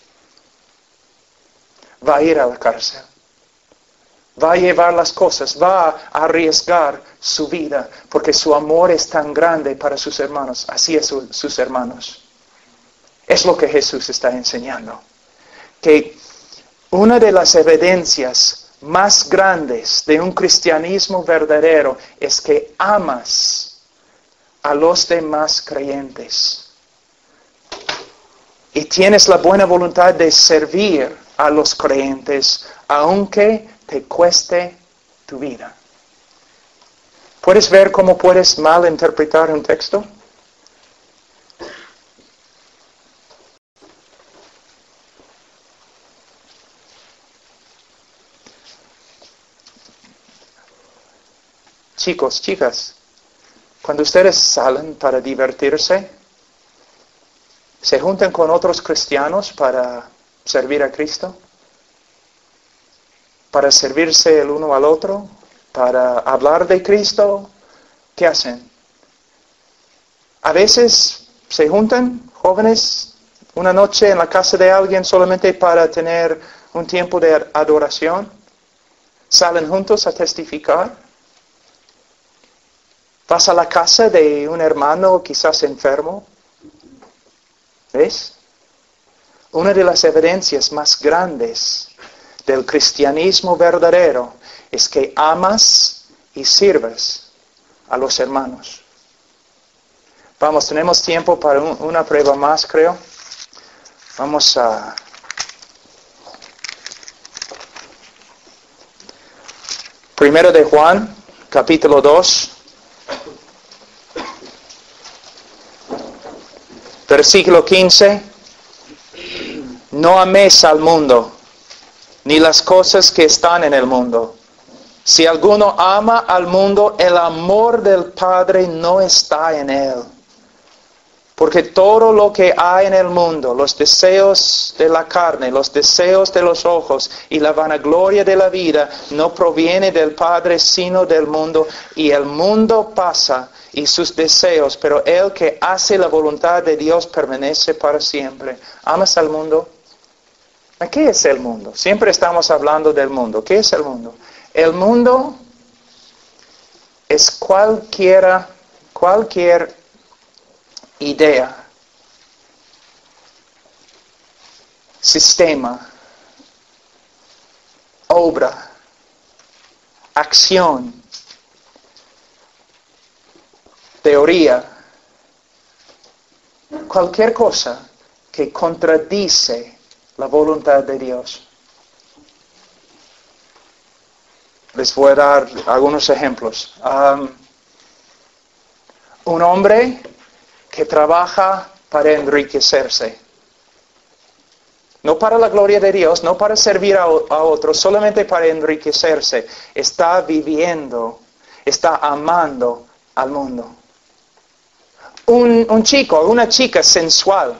a la cárcel, va a llevar las cosas, va a arriesgar su vida, porque su amor es tan grande para sus hermanos, así es sus hermanos. Es lo que Jesús está enseñando, que una de las evidencias más grandes de un cristianismo verdadero es que amas a los demás creyentes y tienes la buena voluntad de servir a los creyentes, aunque te cueste tu vida. ¿Puedes ver cómo puedes malinterpretar un texto? Chicos, chicas, cuando ustedes salen para divertirse, ¿se juntan con otros cristianos para servir a Cristo? ¿Para servirse el uno al otro? ¿Para hablar de Cristo? ¿Qué hacen? A veces se juntan jóvenes una noche en la casa de alguien solamente para tener un tiempo de adoración. Salen juntos a testificar. Vas a la casa de un hermano quizás enfermo. ¿Ves? Una de las evidencias más grandes del cristianismo verdadero es que amas y sirves a los hermanos. Vamos, tenemos tiempo para una prueba más, creo. Vamos a... Primero de Juan, capítulo 2. Versículo 15. No améis al mundo, ni las cosas que están en el mundo. Si alguno ama al mundo, el amor del Padre no está en él. Porque todo lo que hay en el mundo, los deseos de la carne, los deseos de los ojos y la vanagloria de la vida, no proviene del Padre, sino del mundo. Y el mundo pasa y sus deseos, pero el que hace la voluntad de Dios permanece para siempre. ¿Amas al mundo? ¿Qué es el mundo? Siempre estamos hablando del mundo. ¿Qué es el mundo? El mundo es cualquier idea, sistema, obra, acción, teoría, cualquier cosa que contradice la voluntad de Dios. Les voy a dar algunos ejemplos. Un hombre que trabaja para enriquecerse. No para la gloria de Dios, no para servir a otros, solamente para enriquecerse. Está viviendo, está amando al mundo. Un chico, una chica sensual,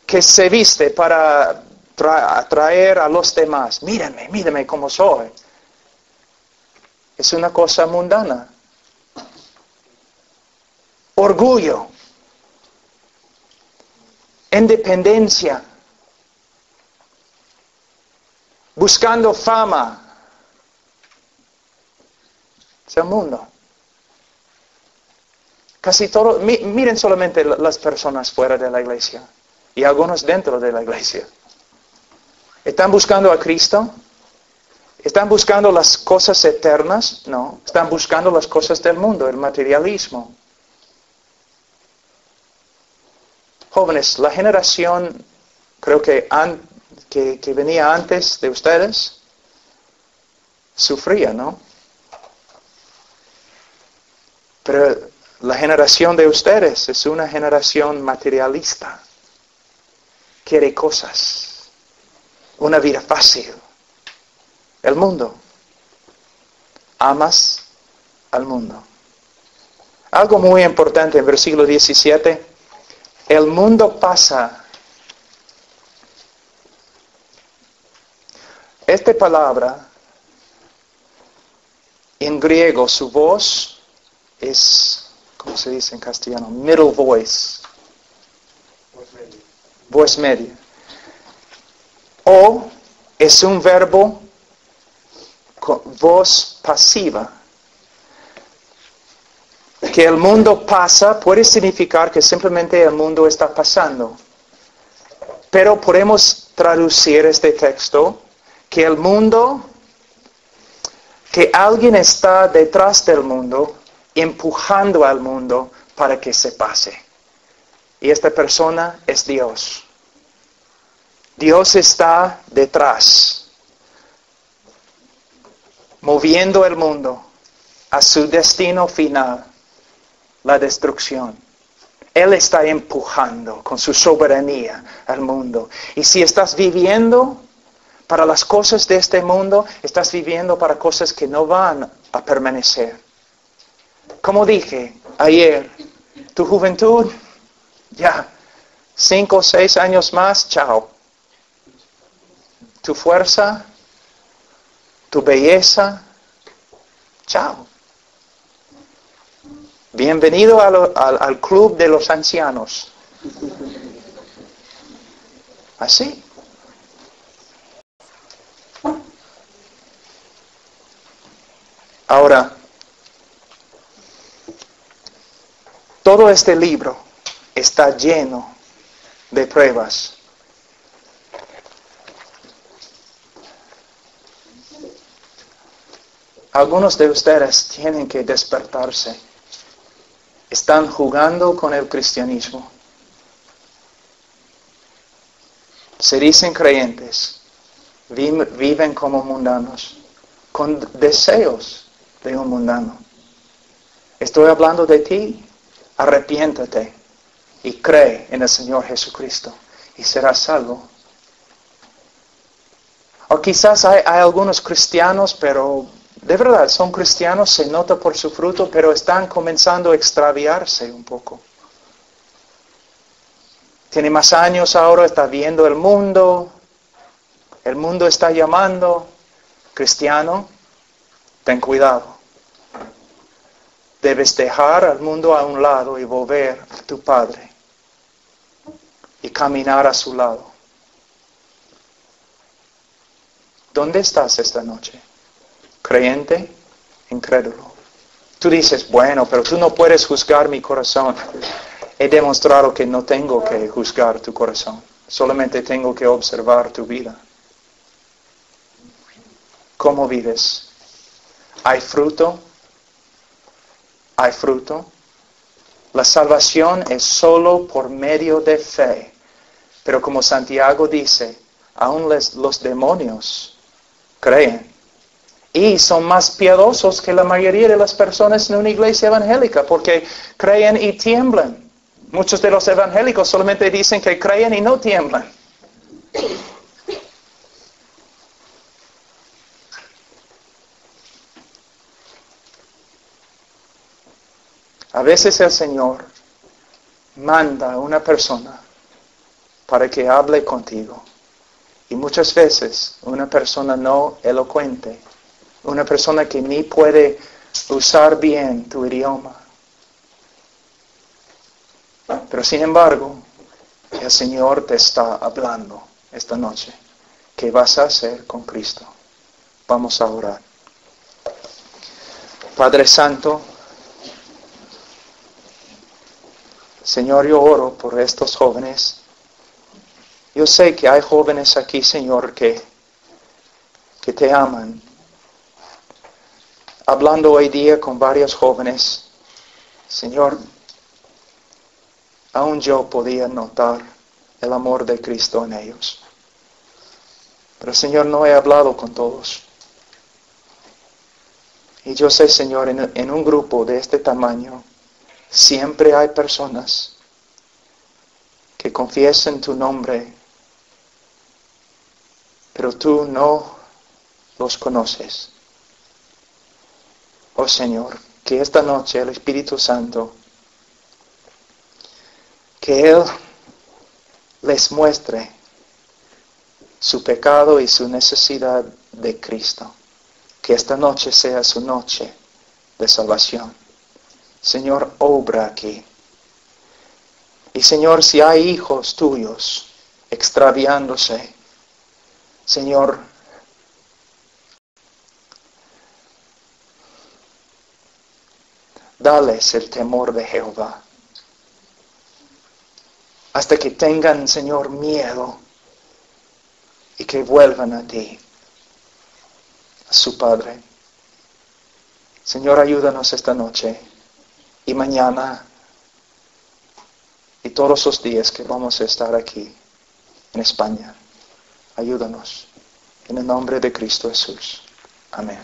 que se viste para atraer a los demás. Mírame como soy. Es una cosa mundana. Orgullo. Independencia. Buscando fama. Es el mundo. Casi todo. Miren solamente las personas fuera de la iglesia. Y algunos dentro de la iglesia. ¿Están buscando a Cristo? ¿Están buscando las cosas eternas? No. Están buscando las cosas del mundo, el materialismo. Jóvenes, la generación, creo que venía antes de ustedes, sufría, ¿no? Pero la generación de ustedes es una generación materialista. Quiere cosas, una vida fácil. El mundo. Amas al mundo. Algo muy importante en versículo 17. El mundo pasa. Esta palabra, en griego, su voz es, ¿cómo se dice en castellano? Middle voice. Voz media. O es un verbo con voz pasiva. Que el mundo pasa puede significar que simplemente el mundo está pasando. Pero podemos traducir este texto que el mundo, que alguien está detrás del mundo, empujando al mundo para que se pase. Y esta persona es Dios. Dios está detrás, moviendo el mundo a su destino final, la destrucción. Él está empujando con su soberanía al mundo. Y si estás viviendo para las cosas de este mundo, estás viviendo para cosas que no van a permanecer. Como dije ayer, tu juventud, ya, 5 o 6 años más, chao. Tu fuerza, tu belleza, chao. Bienvenido al club de los ancianos. Así. Ahora, todo este libro está lleno de pruebas. Algunos de ustedes tienen que despertarse. Están jugando con el cristianismo. Se dicen creyentes, viven como mundanos, con deseos de un mundano. Estoy hablando de ti, arrepiéntate y cree en el Señor Jesucristo y serás salvo. O quizás hay algunos cristianos, pero de verdad son cristianos, se nota por su fruto, pero están comenzando a extraviarse un poco. Tiene más años ahora, está viendo el mundo está llamando. Cristiano, ten cuidado. Debes dejar al mundo a un lado y volver a tu Padre y caminar a su lado. ¿Dónde estás esta noche? ¿Creyente? Incrédulo. Tú dices, bueno, pero tú no puedes juzgar mi corazón. He demostrado que no tengo que juzgar tu corazón. Solamente tengo que observar tu vida. ¿Cómo vives? ¿Hay fruto? ¿Hay fruto? La salvación es solo por medio de fe. Pero como Santiago dice, aún los demonios creen. Y son más piadosos que la mayoría de las personas en una iglesia evangélica, porque creen y tiemblan. Muchos de los evangélicos solamente dicen que creen y no tiemblan. A veces el Señor manda a una persona para que hable contigo. Y muchas veces una persona no elocuente, una persona que ni puede usar bien tu idioma. Pero sin embargo, el Señor te está hablando esta noche. ¿Qué vas a hacer con Cristo? Vamos a orar. Padre Santo, Señor, yo oro por estos jóvenes. Yo sé que hay jóvenes aquí, Señor, que te aman. Hablando hoy día con varios jóvenes, Señor, aún yo podía notar el amor de Cristo en ellos. Pero Señor, no he hablado con todos. Y yo sé, Señor, en un grupo de este tamaño, siempre hay personas que confiesan tu nombre, pero tú no los conoces. Oh Señor, que esta noche el Espíritu Santo, que Él les muestre su pecado y su necesidad de Cristo. Que esta noche sea su noche de salvación. Señor, obra aquí. Y Señor, si hay hijos tuyos extraviándose, Señor, dales el temor de Jehová. Hasta que tengan, Señor, miedo y que vuelvan a ti, a su Padre. Señor, ayúdanos esta noche y mañana y todos los días que vamos a estar aquí en España. Ayúdanos. En el nombre de Cristo Jesús. Amén.